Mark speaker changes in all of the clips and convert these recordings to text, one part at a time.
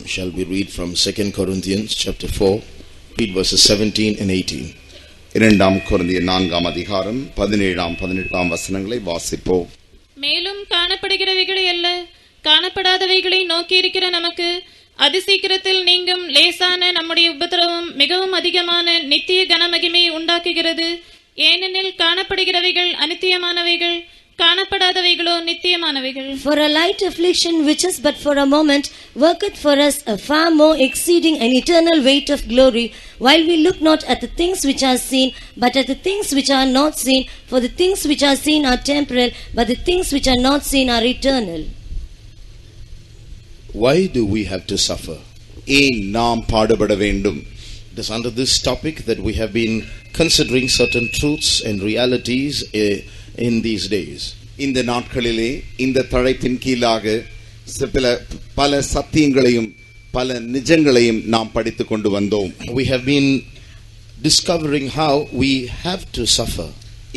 Speaker 1: Shall we read from 2 Corinthians chapter 4, read verses 17 and 18.
Speaker 2: 2 கொரிந்தியர் 4ஆம் அதிகாரம் 17ஆம் 18ஆம் வசனங்களை வாசிப்போம்.
Speaker 3: மேலும் காணப்படுகிறவைகளை அல்ல, காணப்படாதவைகளை நோக்கி இருக்கிற நமக்கு அதிசீக்கிரத்தில் நீங்கும் லேசான நம்முடைய உபத்திரவம் மிகவும் அதிகமான நித்திய கனமகிமையை உண்டாக்குகிறது. ஏனெனில் காணப்படுகிறவைகள் அநித்தியமானவைகள், காணப்படாதவைகளோ நித்தியமானவைகள்.
Speaker 4: For a light affliction which is but for a moment worketh for us a far more exceeding and eternal weight of glory, while we look not at the things which are seen, but at the things which are not seen. For the things which are seen are temporal, but the things which are not seen are eternal.
Speaker 1: Why do we have to suffer?
Speaker 2: ஏன் நாம் பாடுபட வேண்டும்?
Speaker 1: It is under this topic that we have been considering certain truths and realities in these days.
Speaker 2: இந்த நாட்களிலே இந்த தலைப்பின் கீழாக பல சத்தியங்களையும் பல நிஜங்களையும் நாம் படித்துக் கொண்டு வந்தோம்.
Speaker 1: We have been discovering how we have to suffer.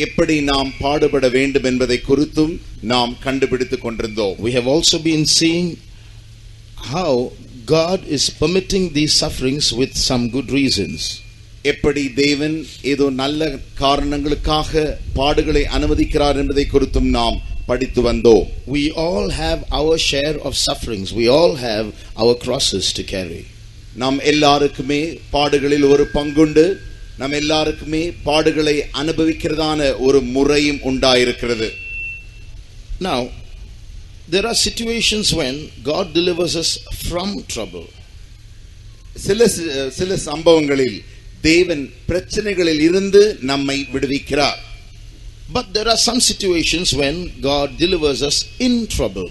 Speaker 2: எப்படி நாம் பாடுபட வேண்டும் என்பதை குறித்தும் நாம் கண்டுபிடித்துக் கொண்டிருந்தோம்.
Speaker 1: We have also been seeing how God is permitting these sufferings with some good reasons.
Speaker 2: எப்படி தேவன் ஏதோ நல்ல காரணங்களுக்காக பாடுகளை அனுமதிக்கிறார் என்பதை குறித்தும் நாம் படித்து வந்தோம்.
Speaker 1: We all have our share of sufferings. We all have our crosses to carry.
Speaker 2: நாம் எல்லாருக்குமே பாடுகளில் ஒரு பங்குண்டு. நாம் எல்லாருக்குமே பாடுகளை அனுபவிக்கிறதான ஒரு முறையும் உண்டாயிருக்கிறது.
Speaker 1: Now, there are situations when God delivers us from trouble.
Speaker 2: சில சம்பவங்களில் தேவன் பிரச்சனைகளில் இருந்து நம்மை விடுவிக்கிறார்.
Speaker 1: But there are some situations when God delivers us in trouble.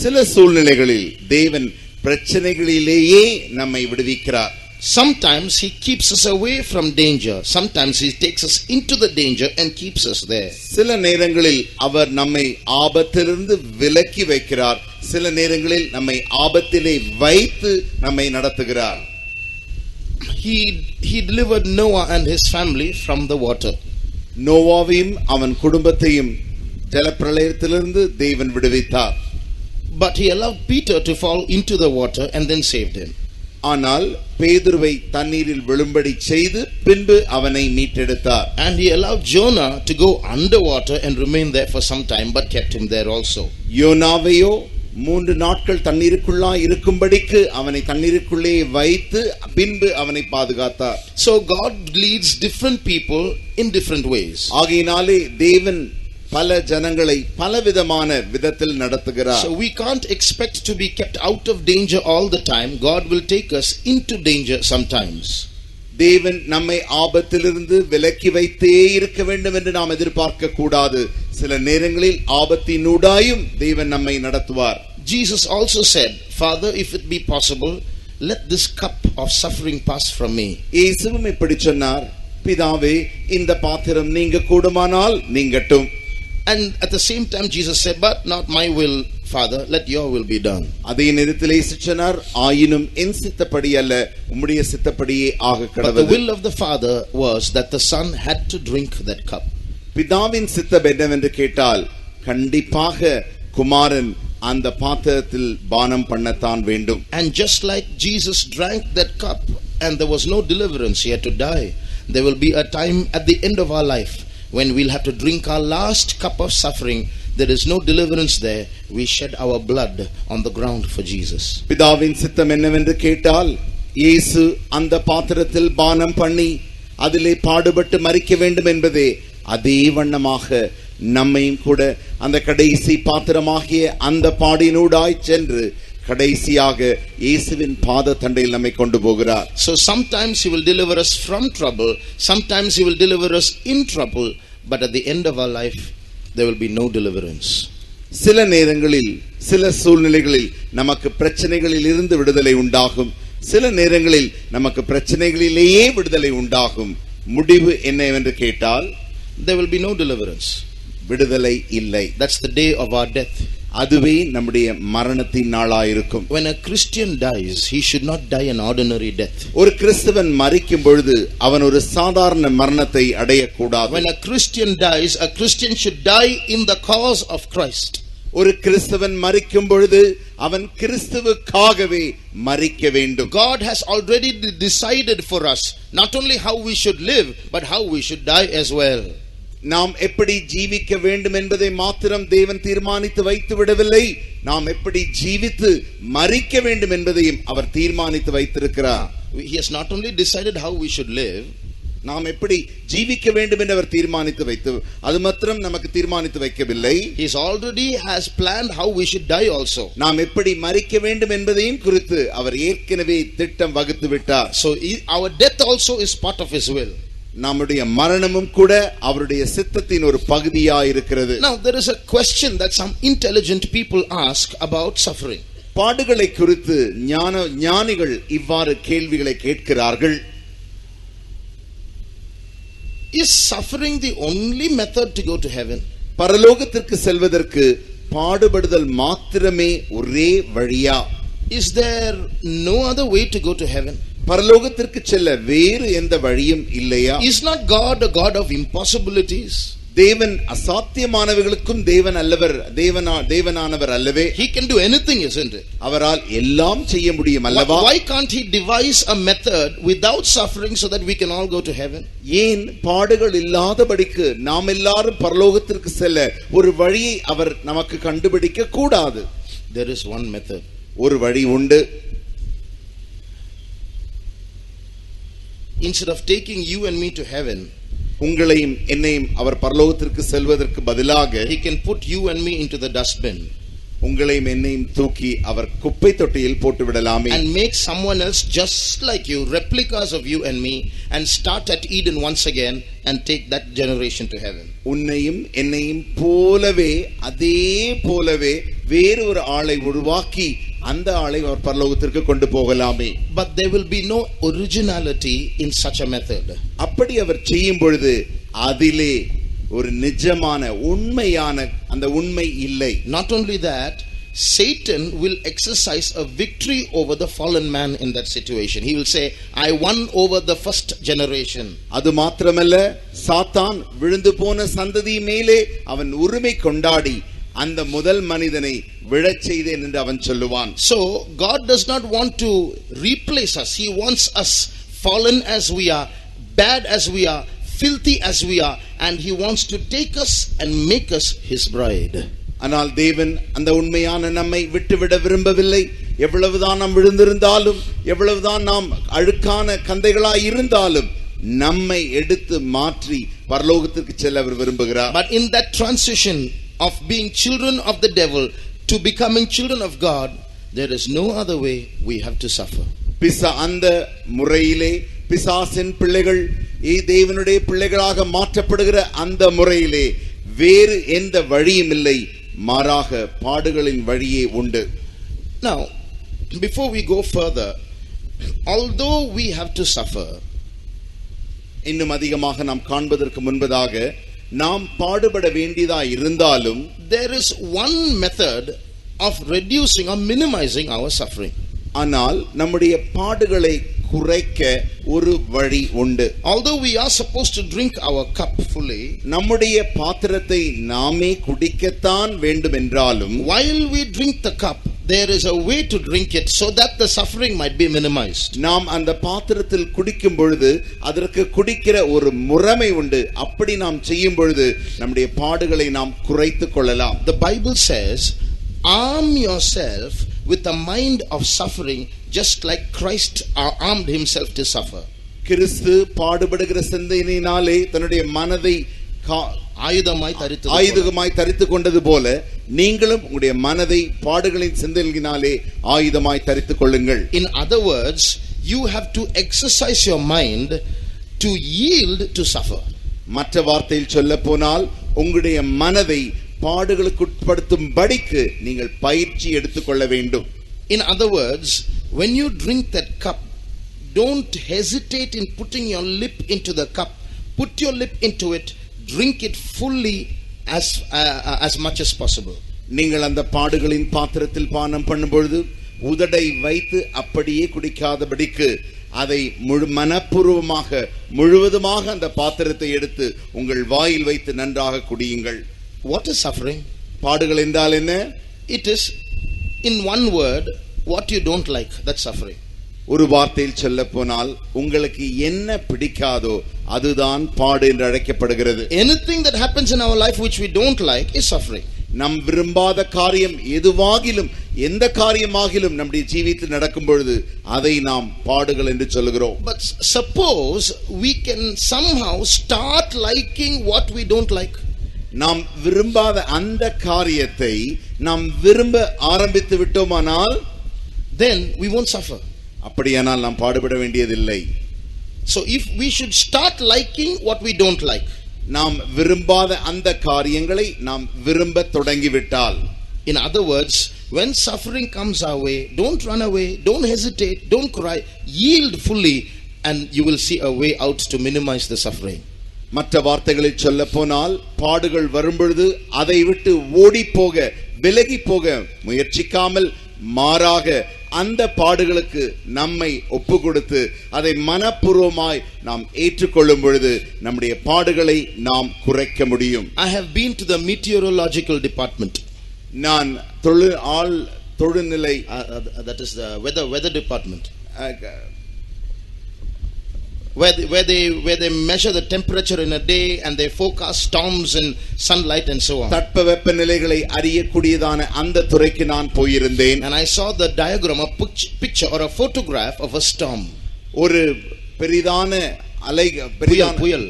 Speaker 2: சில சூழ்நிலைகளில் தேவன் பிரச்சனைகளிலேயே நம்மை விடுவிக்கிறார்.
Speaker 1: Sometimes he keeps us away from danger. Sometimes he takes us into the danger and keeps us there.
Speaker 2: சில நேரங்களில் அவர் நம்மை ஆபத்திலிருந்து விலக்கி வைக்கிறார். சில நேரங்களில் நம்மை ஆபத்திலே வைத்து நம்மை நடத்துகிறார்.
Speaker 1: He delivered Noah and his family from the water.
Speaker 2: நோவாவையும் அவன் குடும்பத்தையும் ஜலப்பிரளயத்திலிருந்து தேவன் விடுவித்தார்.
Speaker 1: But he allowed Peter to fall into the water and then saved him.
Speaker 2: ஆனால் பேதுருவை தண்ணீரில் விழும்படி செய்து பின்பு அவனை மீட்டெடுத்தார்.
Speaker 1: And he allowed Jonah to go underwater and remain there for some time, but kept him there also.
Speaker 2: யோனாவையோ 3 நாட்கள் தண்ணீருக்குள்ளாய் இருக்கும்படிக்கு அவனை தண்ணீருக்குள்ளே வைத்து பின்பு அவனை பாதுகாத்தார்.
Speaker 1: So God leads different people in different ways.
Speaker 2: ஆகையினாலே தேவன் பல ஜனங்களை பலவிதமான விதத்தில் நடத்துகிறார்.
Speaker 1: So we can't expect to be kept out of danger all the time. God will take us into danger sometimes.
Speaker 2: தேவன் நம்மை ஆபத்திலிருந்து விலக்கி வைத்தே இருக்க வேண்டும் என்று நாம் எதிர்பார்க்க கூடாது. சில நேரங்களில் ஆபத்தினூடாயும் தேவன் நம்மை நடத்துவார்.
Speaker 1: Jesus also said, Father, if it be possible, let this cup of suffering pass from me.
Speaker 2: இயேசுவும் இப்படி சொன்னார், பிதாவே இந்த பாத்திரம் நீங்க கூடுமானால் நீங்கட்டும்.
Speaker 1: And at the same time Jesus said, but not my will, Father, let your will be done.
Speaker 2: அதே நேரத்தில் இயேசு சொன்னார், ஆயினும் என் சித்தப்படி அல்ல உம்முடைய சித்தப்படியே ஆக கடவது.
Speaker 1: But the will of the Father was that the Son had to drink that cup.
Speaker 2: பிதாவின் சித்தம் என்னவென்று கேட்டால் கண்டிப்பாக குமாரன் அந்த பாத்திரத்தில் பானம் பண்ணத்தான் வேண்டும்.
Speaker 1: And just like Jesus drank that cup and there was no deliverance, he had to die. There will be a time at the end of our life when we'll have to drink our last cup of suffering. There is no deliverance there. We shed our blood on the ground for Jesus.
Speaker 2: பிதாவின் சித்தம் என்னவென்று கேட்டால் இயேசு அந்த பாத்திரத்தில் பானம் பண்ணி அதிலே பாடுபட்டு மரிக்க வேண்டும் என்பதே அதே வண்ணமாக நம்மையும் கூட அந்த கடைசி பாத்திரமாகிய அந்த பாடினூடாய் சென்று கடைசியாக இயேசுவின் பாத தண்டையில் நம்மை கொண்டு போகிறார்.
Speaker 1: So sometimes he will deliver us from trouble, sometimes he will deliver us in trouble, but at the end of our life there will be no deliverance.
Speaker 2: சில நேரங்களில் சில சூழ்நிலைகளில் நமக்கு பிரச்சனைகளில் இருந்து விடுதலை உண்டாகும். சில நேரங்களில் நமக்கு பிரச்சனைகளிலேயே விடுதலை உண்டாகும். முடிவு என்னவென்று கேட்டால்
Speaker 1: there will be no deliverance.
Speaker 2: விடுதலை இல்லை.
Speaker 1: That's the day of our death.
Speaker 2: அதுவே நம்முடைய மரணத்தின் நாளாயிருக்கும்.
Speaker 1: When a Christian dies, he should not die an ordinary death.
Speaker 2: ஒரு கிறிஸ்தவன் மரிக்கும் பொழுது அவன் ஒரு சாதாரண மரணத்தை அடையக்கூடாது.
Speaker 1: When a Christian dies, a Christian should die in the cause of Christ.
Speaker 2: ஒரு கிறிஸ்தவன் மரிக்கும் பொழுது அவன் கிறிஸ்துவுக்காகவே மரிக்க வேண்டும்.
Speaker 1: God has already decided for us not only how we should live but how we should die as well.
Speaker 2: நாம் எப்படி ஜீவிக்க வேண்டும் என்பதை மாத்திரம் தேவன் தீர்மானித்து வைத்து விடவில்லை, நாம் எப்படி ஜீவித்து மரிக்க வேண்டும் என்பதையும் அவர் தீர்மானித்து வைத்திருக்கிறார்.
Speaker 1: He has not only decided how we should live,
Speaker 2: நாம் எப்படி ஜீவிக்க வேண்டும் என்று அவர் தீர்மானித்து வைத்து அது மாத்திரம் நமக்கு தீர்மானித்து வைக்கவில்லை,
Speaker 1: he already has planned how we should die also.
Speaker 2: நாம் எப்படி மரிக்க வேண்டும் என்பதையும் குறித்து அவர் ஏற்கனவே திட்டம் வகுத்து விட்டார்.
Speaker 1: So our death also is part of his will.
Speaker 2: நம்முடைய மரணமும் கூட அவருடைய சித்தத்தின் ஒரு பகுதியாய் இருக்கிறது.
Speaker 1: Now there is a question that some intelligent people ask about suffering.
Speaker 2: பாடுகளை குறித்து ஞானிகள் இவ்வாறு கேள்விகளை கேட்கிறார்கள்.
Speaker 1: Is suffering the only method to go to heaven?
Speaker 2: பரலோகத்திற்கு செல்வதற்கு பாடுபடுதல் மாத்திரமே ஒரே வழியா?
Speaker 1: Is there no other way to go to heaven?
Speaker 2: பரலோகத்திற்கு செல்ல வேறு எந்த வழியும் இல்லையா?
Speaker 1: Is not God a God of impossibilities?
Speaker 2: தேவன் அசாத்தியமானவைகளுக்கும் தேவன் அல்லவர், தேவனானவர் அல்லவே?
Speaker 1: He can do anything, isn't it?
Speaker 2: அவரால் எல்லாம் செய்ய முடியும் அல்லவா?
Speaker 1: Why can't he devise a method without suffering so that we can all go to heaven?
Speaker 2: ஏன் பாடுகள் இல்லாதபடிக்கு நாம் எல்லாரும் பரலோகத்திற்கு செல்ல ஒரு வழியை அவர் நமக்கு கண்டுபிடிக்க கூடாது?
Speaker 1: There is one method.
Speaker 2: ஒரு வழி உண்டு.
Speaker 1: Instead of taking you and me to heaven,
Speaker 2: உங்களையும் என்னையும் அவர் பரலோகத்திற்கு செல்வதற்கு பதிலாக
Speaker 1: he can put you and me into the dustbin.
Speaker 2: உங்களையும் என்னையும் தூக்கி அவர் குப்பை தொட்டியில் போட்டு விடலாமே.
Speaker 1: And make someone else just like you, replicas of you and me, and start at Eden once again and take that generation to heaven.
Speaker 2: உன்னையும் என்னையும் போலவே அதே போலவே வேறு ஒரு ஆளை உருவாக்கி அந்த ஆளை அவர் பரலோகத்திற்கு கொண்டு போகலாமே.
Speaker 1: But there will be no originality in such a method.
Speaker 2: அப்படி அவர் செய்யும் பொழுது அதிலே ஒரு நிஜமான உண்மையான அந்த உண்மை இல்லை.
Speaker 1: Not only that, Satan will exercise a victory over the fallen man in that situation. He will say, I won over the first generation.
Speaker 2: அது மாத்திரமல்ல, சாத்தான் விழுந்து போன சந்ததி மேலே அவன் உரிமை கொண்டாடி அந்த முதல் மனிதனை விழச் செய்தேன் என்று அவன் சொல்லுவான்.
Speaker 1: So God does not want to replace us. He wants us fallen as we are, bad as we are, filthy as we are, and he wants to take us and make us his bride.
Speaker 2: ஆனால் தேவன் அந்த உண்மையான நம்மை விட்டுவிட விரும்பவில்லை. எவ்வளவுதான் நாம் விழுந்திருந்தாலும், எவ்வளவுதான் நாம் அழுக்கான கந்தைகளாய் இருந்தாலும் நம்மை எடுத்து மாற்றி பரலோகத்திற்கு செல்ல அவர் விரும்புகிறார்.
Speaker 1: But in that transition of being children of the devil to becoming children of God, there is no other way. We have to suffer.
Speaker 2: அந்த முறையிலே பிசாசின் பிள்ளைகள் தேவனுடைய பிள்ளைகளாக மாற்றப்படுகிற அந்த முறையிலே வேறு எந்த வழியும் இல்லை, மாறாக பாடுகளின் வழியே உண்டு.
Speaker 1: Now, before we go further, although we have to suffer,
Speaker 2: இன்னும் அதிகமாக நாம் காண்பதற்கு முன்பதாக நாம் பாடுபட வேண்டியதா இருந்தாலும்
Speaker 1: there is one method of reducing or minimizing our suffering.
Speaker 2: ஆனால் நம்முடைய பாடுகளை குறைக்க ஒரு வழி உண்டு.
Speaker 1: Although we are supposed to drink our cup fully,
Speaker 2: நம்முடைய பாத்திரத்தை நாமே குடிக்கத்தான் வேண்டும் என்றாலும்,
Speaker 1: while we drink the cup, there is a way to drink it so that the suffering might be minimized.
Speaker 2: நாம் அந்த பாத்திரத்தில் குடிக்கும் பொழுது அதற்கு குடிக்கிற ஒரு முறைமை உண்டு. அப்படி நாம் செய்யும் பொழுது நம்முடைய பாடுகளை நாம் குறைத்துக் கொள்ளலாம்.
Speaker 1: The Bible says, arm yourself with a mind of suffering just like Christ armed himself to suffer.
Speaker 2: கிறிஸ்து பாடுபடுகிற சிந்தையினாலே தன்னுடைய மனதை ஆயுதமாய் தரித்து கொண்டது போல நீங்களும் உங்களுடைய மனதை பாடுகளின் சிந்தையினாலே ஆயுதமாய் தரித்துக் கொள்ளுங்கள்.
Speaker 1: In other words, you have to exercise your mind to yield to suffer.
Speaker 2: மற்ற வார்த்தையில் சொல்ல போனால் உங்களுடைய மனதை பாடுகளுக்கு உட்படுத்தும்படிக்கு நீங்கள் பயிற்சி எடுத்துக்கொள்ள வேண்டும்.
Speaker 1: In other words, when you drink that cup, don't hesitate in putting your lip into the cup. Put your lip into it, drink it fully as much as possible.
Speaker 2: நீங்கள் அந்த பாடுகளின் பாத்திரத்தில் பானம் பண்ணும் பொழுது உதடை வைத்து அப்படியே குடிக்காதபடிக்கு அதை மனப்பூர்வமாக முழுவதுமாக அந்த பாத்திரத்தை எடுத்து உங்கள் வாயில் வைத்து நன்றாக குடியுங்கள்.
Speaker 1: What is suffering?
Speaker 2: பாடுகள் என்றால் என்ன?
Speaker 1: It is in one word, what you don't like, that's suffering.
Speaker 2: ஒரு வார்த்தையில் சொல்ல போனால் உங்களுக்கு என்ன பிடிக்காதோ அதுதான் பாடு என்று அழைக்கப்படுகிறது.
Speaker 1: Anything that happens in our life which we don't like is suffering.
Speaker 2: நம் விரும்பாத காரியம் எதுவாகிலும் எந்த காரியமாகிலும் நம்முடைய ஜீவிதத்தில் நடக்கும் பொழுது அதை நாம் பாடுகள் என்று சொல்கிறோம்.
Speaker 1: But suppose we can somehow start liking what we don't like.
Speaker 2: நாம் விரும்பாத அந்த காரியத்தை நாம் விரும்ப ஆரம்பித்து விட்டோமானால்
Speaker 1: then we won't suffer.
Speaker 2: அப்படியானால் நாம் பாடுபட வேண்டியதில்லை.
Speaker 1: So if we should start liking what we don't like,
Speaker 2: நாம் விரும்பாத அந்த காரியங்களை நாம் விரும்ப தொடங்கிவிட்டால்,
Speaker 1: in other words, when suffering comes our way, don't run away, don't hesitate, don't cry, yield fully, and you will see a way out to minimize the suffering.
Speaker 2: மற்ற வார்த்தைகளில் சொல்ல போனால் பாடுகள் வரும்பொழுது அதை விட்டு ஓடி போக விலகி போக முயற்சிக்காமல் மாறாக அந்த பாடுகளுக்கு நம்மை ஒப்பு கொடுத்து அதை மனப்பூர்வமாய் நாம் ஏற்றுக்கொள்ளும் பொழுது நம்முடைய பாடுகளை நாம் குறைக்க முடியும்.
Speaker 1: I have been to the meteorological department.
Speaker 2: நான் தொழில்நிலை
Speaker 1: that is the weather department. Where they measure the temperature in a day and they forecast storms and sunlight and so on.
Speaker 2: தட்பவெப்ப நிலைகளை அறியக்கூடியதான அந்த துறைக்கு நான் போயிருந்தேன்.
Speaker 1: And I saw the diagram, a picture or a photograph of a storm.
Speaker 2: ஒரு பெரிதான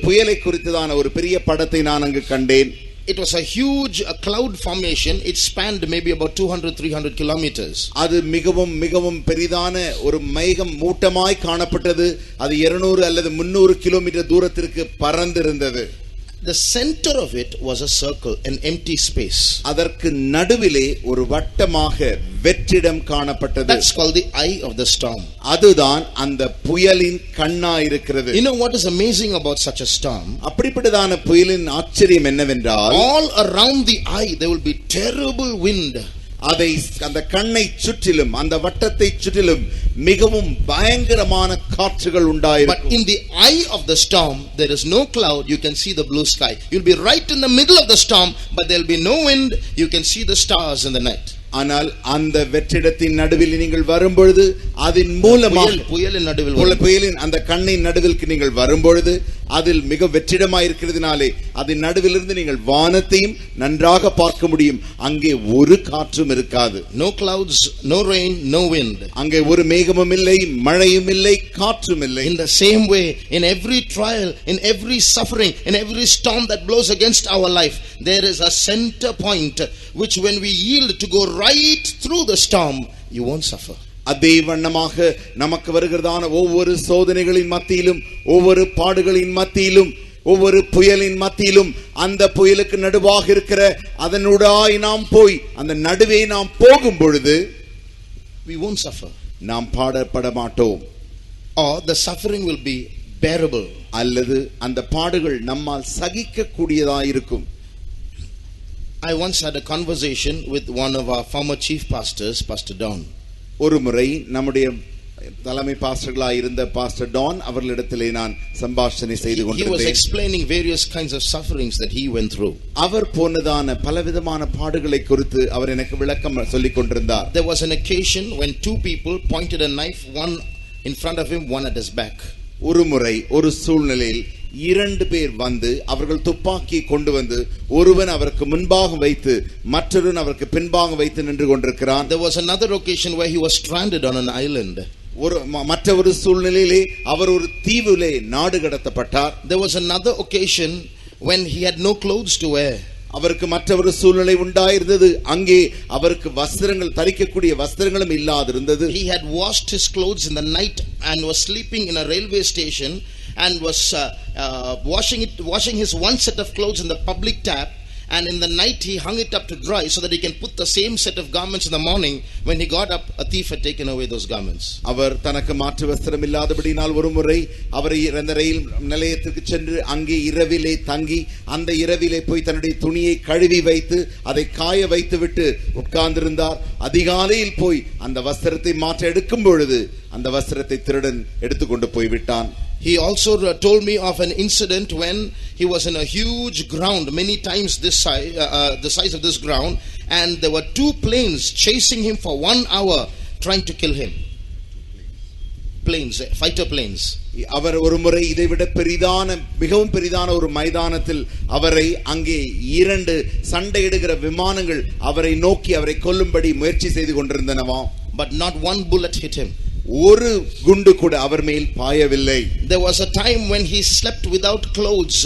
Speaker 2: புயலை குறித்ததான ஒரு பெரிய படத்தை நான் அங்கு கண்டேன்.
Speaker 1: It was a huge cloud formation. It spanned maybe about 200-300 kilometers.
Speaker 2: அது மிகவும் பெரிதான ஒரு மேகம் மூட்டமாய் காணப்பட்டது. அது 200 அல்லது 300 கிலோமீட்டர் தூரத்திற்கு பறந்திருந்தது.
Speaker 1: The center of it was a circle, an empty space.
Speaker 2: அதற்கு நடுவிலே ஒரு வட்டமாக வெற்றிடம் காணப்பட்டது.
Speaker 1: That's called the eye of the storm.
Speaker 2: அதுதான் அந்த புயலின் கண்ணா இருக்கிறது.
Speaker 1: You know what is amazing about such a storm?
Speaker 2: அப்படிப்பட்டதான புயலின் ஆச்சரியம் என்னவென்றால்,
Speaker 1: all around the eye there will be terrible wind.
Speaker 2: அதை அந்த கண்ணை சுற்றிலும் அந்த வட்டத்தை சுற்றிலும் மிகவும் பயங்கரமான காற்றுகள் உண்டாயிருக்கும்.
Speaker 1: But in the eye of the storm there is no cloud, you can see the blue sky. You'll be right in the middle of the storm, but there'll be no wind, you can see the stars in the night.
Speaker 2: ஆனால் அந்த வெற்றிடத்தின் நடுவில் நீங்கள் வரும்பொழுது அதன் மூலமாக புயலின் அந்த கண்ணின் நடுவிற்கு நீங்கள் வரும்பொழுது அதில் மிக வெற்றிடமாக இருக்கிறதுனாலே அதன் நடுவிலிருந்து நீங்கள் வானத்தையும் நன்றாக பார்க்க முடியும். அங்கே ஒரு காற்றும் இருக்காது.
Speaker 1: No clouds, no rain, no wind.
Speaker 2: அங்கே ஒரு மேகமும் இல்லை, மழையும் இல்லை, காற்றும் இல்லை.
Speaker 1: In the same way, in every trial, in every suffering, in every storm that blows against our life, there is a center point which when we yield to go right through the storm, you won't suffer.
Speaker 2: அதே வண்ணமாக நமக்கு வருகிறதான ஒவ்வொரு சோதனைகளின் மத்தியிலும், ஒவ்வொரு பாடுகளின் மத்தியிலும், ஒவ்வொரு புயலின் மத்தியிலும் அந்த புயலுக்கு நடுவாக இருக்கிற அதனூடாய் நாம் போய் அந்த நடுவே நாம் போகும் பொழுது
Speaker 1: we won't suffer.
Speaker 2: நாம் பாடப்பட மாட்டோம்.
Speaker 1: Or the suffering will be bearable.
Speaker 2: அல்லது அந்த பாடுகள் நம்மால் சகிக்க கூடியதாய் இருக்கும்.
Speaker 1: I once had a conversation with one of our former chief pastors, Pastor Don.
Speaker 2: ஒரு முறை நம்முடைய தலைமை பாஸ்டர்களாய் இருந்த பாஸ்டர் டான் அவர்களிடத்திலே நான் சம்பாஷணை செய்து கொண்டிருந்தேன்.
Speaker 1: He was explaining various kinds of sufferings that he went through.
Speaker 2: அவர் போனதான பலவிதமான பாடுகளை குறித்து அவர் எனக்கு விளக்கம் சொல்லிக் கொண்டிருந்தார்.
Speaker 1: There was an occasion when two people pointed a knife, one in front of him, one at his back.
Speaker 2: ஒரு முறை ஒரு சூழ்நிலையில் இரண்டு பேர் வந்து அவர்கள் துப்பாக்கி கொண்டு வந்து ஒருவன் அவருக்கு முன்பாக வைத்து மற்றொருவன் அவருக்கு பின்பாக வைத்து நின்று கொண்டிருக்கிறான்.
Speaker 1: There was another occasion where he was stranded on an island.
Speaker 2: மற்ற ஒரு சூழ்நிலையிலே அவர் ஒரு தீவிலே நாடு கடத்தப்பட்டார்.
Speaker 1: There was another occasion when he had no clothes to wear.
Speaker 2: அவருக்கு மற்ற ஒரு சூழ்நிலை உண்டாயிருந்தது. அங்கே அவருக்கு வஸ்திரங்கள் தரிக்கக்கூடிய வஸ்திரங்களும் இல்லாதிருந்தது.
Speaker 1: He had washed his clothes in the night and was sleeping in a railway station and was washing his one set of clothes in the public tap, and in the night he hung it up to dry so that he can put the same set of garments in the morning. When he got up, a thief had taken away those garments.
Speaker 2: அவர் தனக்கு மாற்று வஸ்திரம் இல்லாதபடியால் ஒரு முறை அவர் அந்த ரயில் நிலையத்திற்கு சென்று அங்கே இரவிலே தங்கி அந்த இரவிலே போய் தன்னுடைய துணியை கழுவி வைத்து அதை காய வைத்து விட்டு உட்கார்ந்திருந்தார். அதிகாலையில் போய் அந்த வஸ்திரத்தை மாற்ற எடுக்கும் பொழுது அந்த வஸ்திரத்தை திருடன் எடுத்துக்கொண்டு போய் விட்டான்.
Speaker 1: He also told me of an incident when he was in a huge ground, many times this size, the size of this ground, and there were 2 planes chasing him for 1 hour, trying to kill him. Planes, fighter planes.
Speaker 2: அவர் ஒரு முறை இதைவிட பெரிதான மிகவும் பெரிதான ஒரு மைதானத்தில் அவரை அங்கே 2 சண்டையிடுகிற விமானங்கள் அவரை நோக்கி அவரை கொல்லும்படி முயற்சி செய்து கொண்டிருந்தனவாம்.
Speaker 1: But not one bullet hit him.
Speaker 2: ஒரு குண்டு கூட அவர் மேல் பாயவில்லை.
Speaker 1: There was a time when he slept without clothes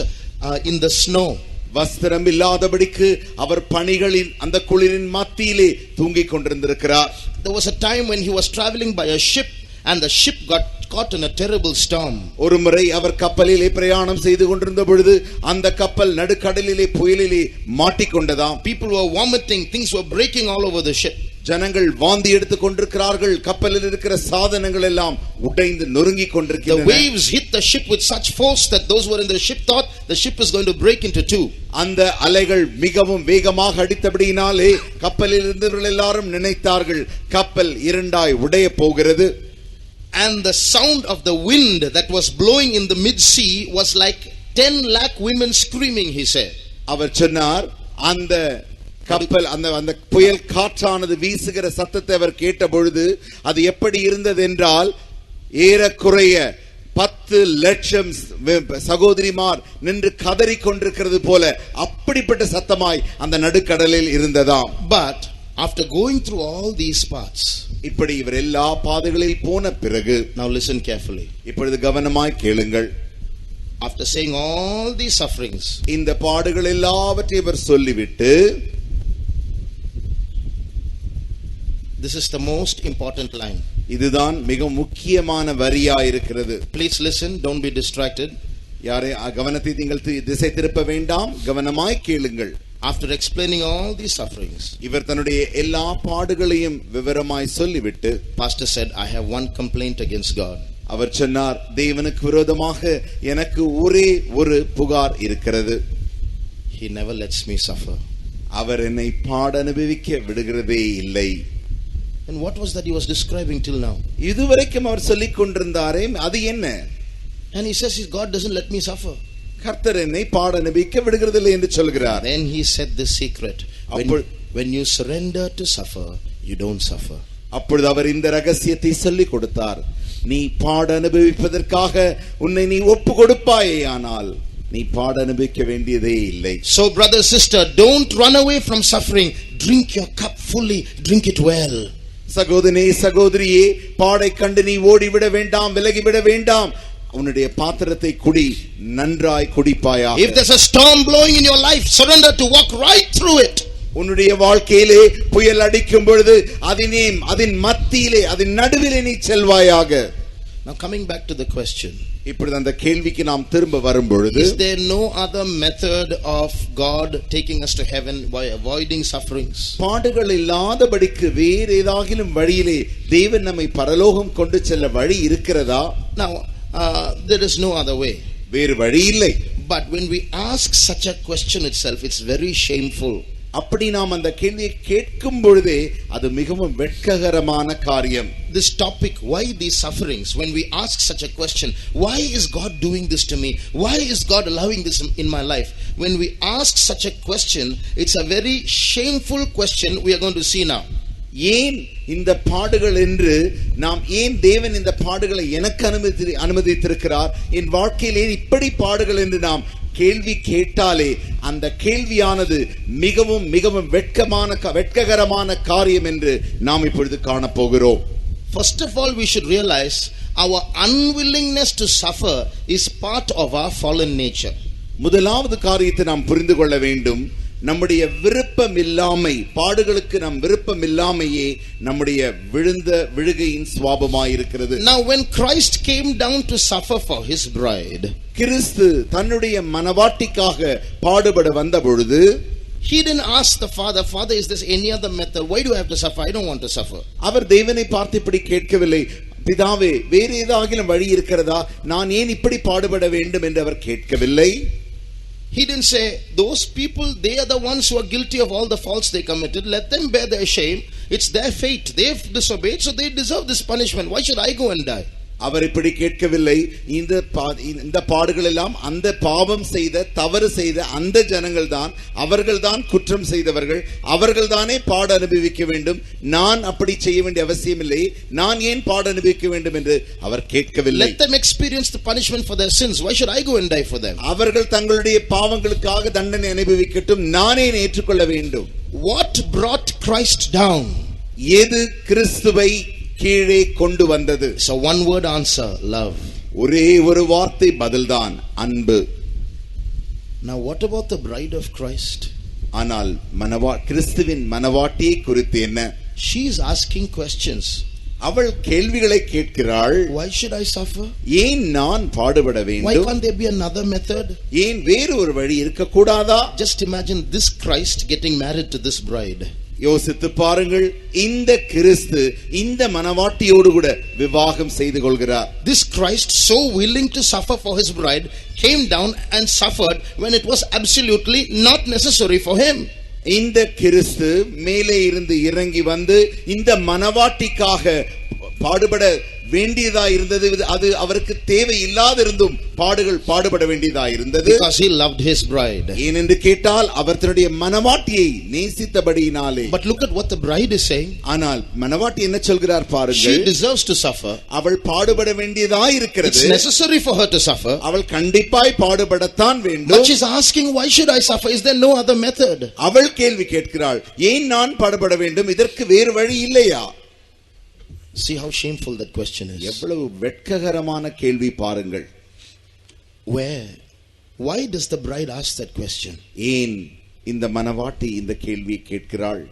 Speaker 1: in the snow.
Speaker 2: வஸ்திரம் இல்லாதபடிக்கு அவர் பனிகளின் அந்த குளிரின் மத்தியிலே தூங்கிக் கொண்டிருந்திருக்கிறார்.
Speaker 1: There was a time when he was traveling by a ship and the ship got caught in a terrible storm.
Speaker 2: ஒரு முறை அவர் கப்பலிலே பிரயாணம் செய்து கொண்டிருந்த பொழுது அந்த கப்பல் நடுக்கடலிலே புயலிலே மாட்டிக்கொண்டதாம்.
Speaker 1: People were vomiting, things were breaking all over the ship.
Speaker 2: ஜனங்கள் வாந்தி எடுத்துக் கொண்டிருக்கிறார்கள். கப்பலில் இருக்கிற சாதனங்கள் எல்லாம் உடைந்து நொறுங்கிக் கொண்டிருக்கின்றன.
Speaker 1: The waves hit the ship with such force that those who were in the ship thought the ship is going to break into 2.
Speaker 2: அந்த அலைகள் மிகவும் வேகமாக அடித்தபடியினாலே கப்பலில் இருந்தவர்கள் எல்லாரும் நினைத்தார்கள் கப்பல் இரண்டாய் உடைய போகிறது.
Speaker 1: And the sound of the wind that was blowing in the mid sea was like 10 lakh women screaming, he said.
Speaker 2: அவர் சொன்னார் அந்த கப்பல் அந்த புயல் காற்றானது வீசுகிற சத்தத்தை அவர் கேட்ட பொழுது அது எப்படி இருந்தது என்றால் ஏறக்குறைய 10 லட்சம் சகோதரிமார் நின்று கதறி கொண்டிருக்கிறது போல அப்படிப்பட்ட சத்தமாய் அந்த நடுக்கடலில் இருந்ததாம்.
Speaker 1: But after going through all these paths,
Speaker 2: இப்படி இவர் எல்லா பாதைகளில் போன பிறகு,
Speaker 1: now listen carefully,
Speaker 2: இப்பொழுது கவனமாய் கேளுங்கள்.
Speaker 1: after saying all these sufferings,
Speaker 2: இந்த பாடுகள் எல்லாவற்றையும் இவர் சொல்லிவிட்டு,
Speaker 1: this is the most important line.
Speaker 2: இதுதான் மிக முக்கியமான வரியா இருக்கிறது.
Speaker 1: Please listen, don't be distracted.
Speaker 2: யாரே கவனத்தை நீங்கள் திசை திருப்ப வேண்டாம், கவனமாய் கேளுங்கள்.
Speaker 1: After explaining all these sufferings,
Speaker 2: இவர் தன்னுடைய எல்லா பாடுகளையும் விவரமாய் சொல்லிவிட்டு,
Speaker 1: pastor said, I have one complaint against God.
Speaker 2: அவர் சொன்னார், தேவனுக்கு விரோதமாக எனக்கு ஒரே ஒரு புகார் இருக்கிறது.
Speaker 1: He never lets me suffer.
Speaker 2: அவர் என்னை பாட அனுபவிக்க விடுகிறதே இல்லை.
Speaker 1: And what was that he was describing till now?
Speaker 2: இதுவரைக்கும் அவர் சொல்லிக் கொண்டிருந்தாரே, அது என்ன?
Speaker 1: And he says God doesn't let me suffer.
Speaker 2: கர்த்தர் என்னை பாட அனுபவிக்க விடுகிறதில்லை என்று சொல்கிறார்.
Speaker 1: Then he said this secret, when you surrender to suffer, you don't suffer.
Speaker 2: அப்பொழுது அவர் இந்த ரகசியத்தை சொல்லிக் கொடுத்தார். நீ பாட அனுபவிப்பதற்காக உன்னை நீ ஒப்பு கொடுப்பாயேயானால் நீ பாட அனுபவிக்க வேண்டியதே இல்லை.
Speaker 1: So brother, sister, don't run away from suffering. Drink your cup fully, drink it well.
Speaker 2: சகோதரனே சகோதரியே, பாடை கண்டு நீ ஓடிவிட வேண்டாம், விலகிவிட வேண்டாம். உன்னுடைய பாத்திரத்தை குடி, நன்றாய் குடிப்பாயாக.
Speaker 1: If there's a storm blowing in your life, surrender to walk right through it.
Speaker 2: உன்னுடைய வாழ்க்கையிலே புயல் அடிக்கும் பொழுது அதன் மத்தியிலே அதன் நடுவிலே நீ செல்வாயாக.
Speaker 1: Now coming back to the question,
Speaker 2: இப்பொழுது அந்த கேள்விக்கு நாம் திரும்ப வரும் பொழுது,
Speaker 1: is there no other method of God taking us to heaven by avoiding sufferings?
Speaker 2: பாடுகள் இல்லாதபடிக்கு வேறு ஏதாகிலும் வழியிலே தேவன் நம்மை பரலோகம் கொண்டு செல்ல வழி இருக்கிறதா?
Speaker 1: Now there is no other way.
Speaker 2: வேறு வழி இல்லை.
Speaker 1: But when we ask such a question itself, it's very shameful.
Speaker 2: அப்படி நாம் அந்த கேள்வியை கேட்கும் பொழுதே அது மிகவும் வெட்ககரமான காரியம்.
Speaker 1: This topic, why these sufferings, when we ask such a question, why is God doing this to me? Why is God allowing this in my life? When we ask such a question, it's a very shameful question we are going to see now.
Speaker 2: ஏன் இந்த பாடுகள் என்று நாம், ஏன் தேவன் இந்த பாடுகளை எனக்கு அனுமதித்திருக்கிறார், என் வாழ்க்கையிலே இப்படி பாடுகள் என்று நாம் கேள்வி கேட்டாலே அந்த கேள்வியானது மிகவும் மிகவும் வெட்ககரமான காரியம் என்று நாம் இப்பொழுது காணப்போகிறோம்.
Speaker 1: First of all, we should realize our unwillingness to suffer is part of our fallen nature.
Speaker 2: முதலாவது காரியத்தை நாம் புரிந்து கொள்ள வேண்டும். நம்முடைய விருப்பமில்லாமை, பாடுகளுக்கு நம் விருப்பமில்லாமையே நம்முடைய விழுகையின் சுவாபமாய் இருக்கிறது.
Speaker 1: Now when Christ came down to suffer for his bride,
Speaker 2: கிறிஸ்து தன்னுடைய மனவாட்டிக்காக பாடுபட வந்த பொழுது,
Speaker 1: he didn't ask the Father, is there any other method? Why do I have to suffer? I don't want to suffer.
Speaker 2: அவர் தேவனை பார்த்து இப்படி கேட்கவில்லை, பிதாவே வேறு ஏதாகிலும் வழி இருக்கிறதா, நான் ஏன் இப்படி பாடுபட வேண்டும் என்று அவர் கேட்கவில்லை.
Speaker 1: He didn't say, those people, they are the ones who are guilty of all the faults they committed. Let them bear their shame. It's their fate. They've disobeyed, so they deserve this punishment. Why should I go and die?
Speaker 2: அவர் இப்படி கேட்கவில்லை. இந்த பாடுகள் எல்லாம் அந்த பாவம் செய்த தவறு செய்த அந்த ஜனங்கள் தான், அவர்கள் தான் குற்றம் செய்தவர்கள், அவர்கள் தானே பாட அனுபவிக்க வேண்டும். நான் அப்படி செய்ய வேண்டிய அவசியம் இல்லை, நான் ஏன் பாட அனுபவிக்க வேண்டும் என்று அவர் கேட்கவில்லை.
Speaker 1: Let them experience the punishment for their sins. Why should I go and die for them?
Speaker 2: அவர்கள் தங்களுடைய பாவங்களுக்காக தண்டனை அனுபவிக்கட்டும், நானே ஏற்றுக்கொள்ள வேண்டும்.
Speaker 1: What brought Christ down?
Speaker 2: எது கிறிஸ்துவை கீழே கொண்டு வந்தது?
Speaker 1: So one word answer, love.
Speaker 2: ஒரே ஒரு வார்த்தை பதில்தான், அன்பு.
Speaker 1: Now what about the bride of Christ?
Speaker 2: ஆனால் கிறிஸ்துவின் மனவாட்டியை குறித்து என்ன?
Speaker 1: She is asking questions.
Speaker 2: அவள் கேள்விகளை கேட்கிறாள்.
Speaker 1: Why should I suffer?
Speaker 2: ஏன் நான் பாடுபட வேண்டும்?
Speaker 1: Why can't there be another method?
Speaker 2: ஏன் வேறு ஒரு வழி இருக்க கூடாதா?
Speaker 1: Just imagine this Christ getting married to this bride.
Speaker 2: யோசித்து பாருங்கள், இந்த கிறிஸ்து இந்த மனவாட்டியோடு கூட விவாகம் செய்து கொள்கிறார்.
Speaker 1: This Christ, so willing to suffer for his bride, came down and suffered when it was absolutely not necessary for him.
Speaker 2: இந்த கிறிஸ்து மேலே இருந்து இறங்கி வந்து இந்த மனவாட்டிக்காக பாடுபட வேண்டியதா இருந்தது. அது அவருக்கு தேவை இல்லாதிருந்தும் பாடுபட வேண்டியதா இருந்தது.
Speaker 1: Because he loved his bride.
Speaker 2: ஏனென்று கேட்டால் அவர் தன்னுடைய மனவாட்டியை நேசித்தபடியினாலே.
Speaker 1: But look at what the bride is saying.
Speaker 2: ஆனால் மனவாட்டி என்ன சொல்கிறார் பாருங்கள்.
Speaker 1: She deserves to suffer.
Speaker 2: அவள் பாடுபட வேண்டியதா இருக்கிறது.
Speaker 1: It's necessary for her to suffer.
Speaker 2: அவள் கண்டிப்பாய் பாடுபடத்தான் வேண்டும்.
Speaker 1: But she's asking, why should I suffer? Is there no other method?
Speaker 2: அவள் கேள்வி கேட்கிறாள், ஏன் நான் பாடுபட வேண்டும்? இதற்கு வேறு வழி இல்லையா?
Speaker 1: See how shameful that question is.
Speaker 2: எவ்வளவு வெட்ககரமான கேள்வி பாருங்கள்.
Speaker 1: Why does the bride ask that question?
Speaker 2: ஏன் இந்த மனவாட்டி இந்த கேள்வியை கேட்கிறாள்?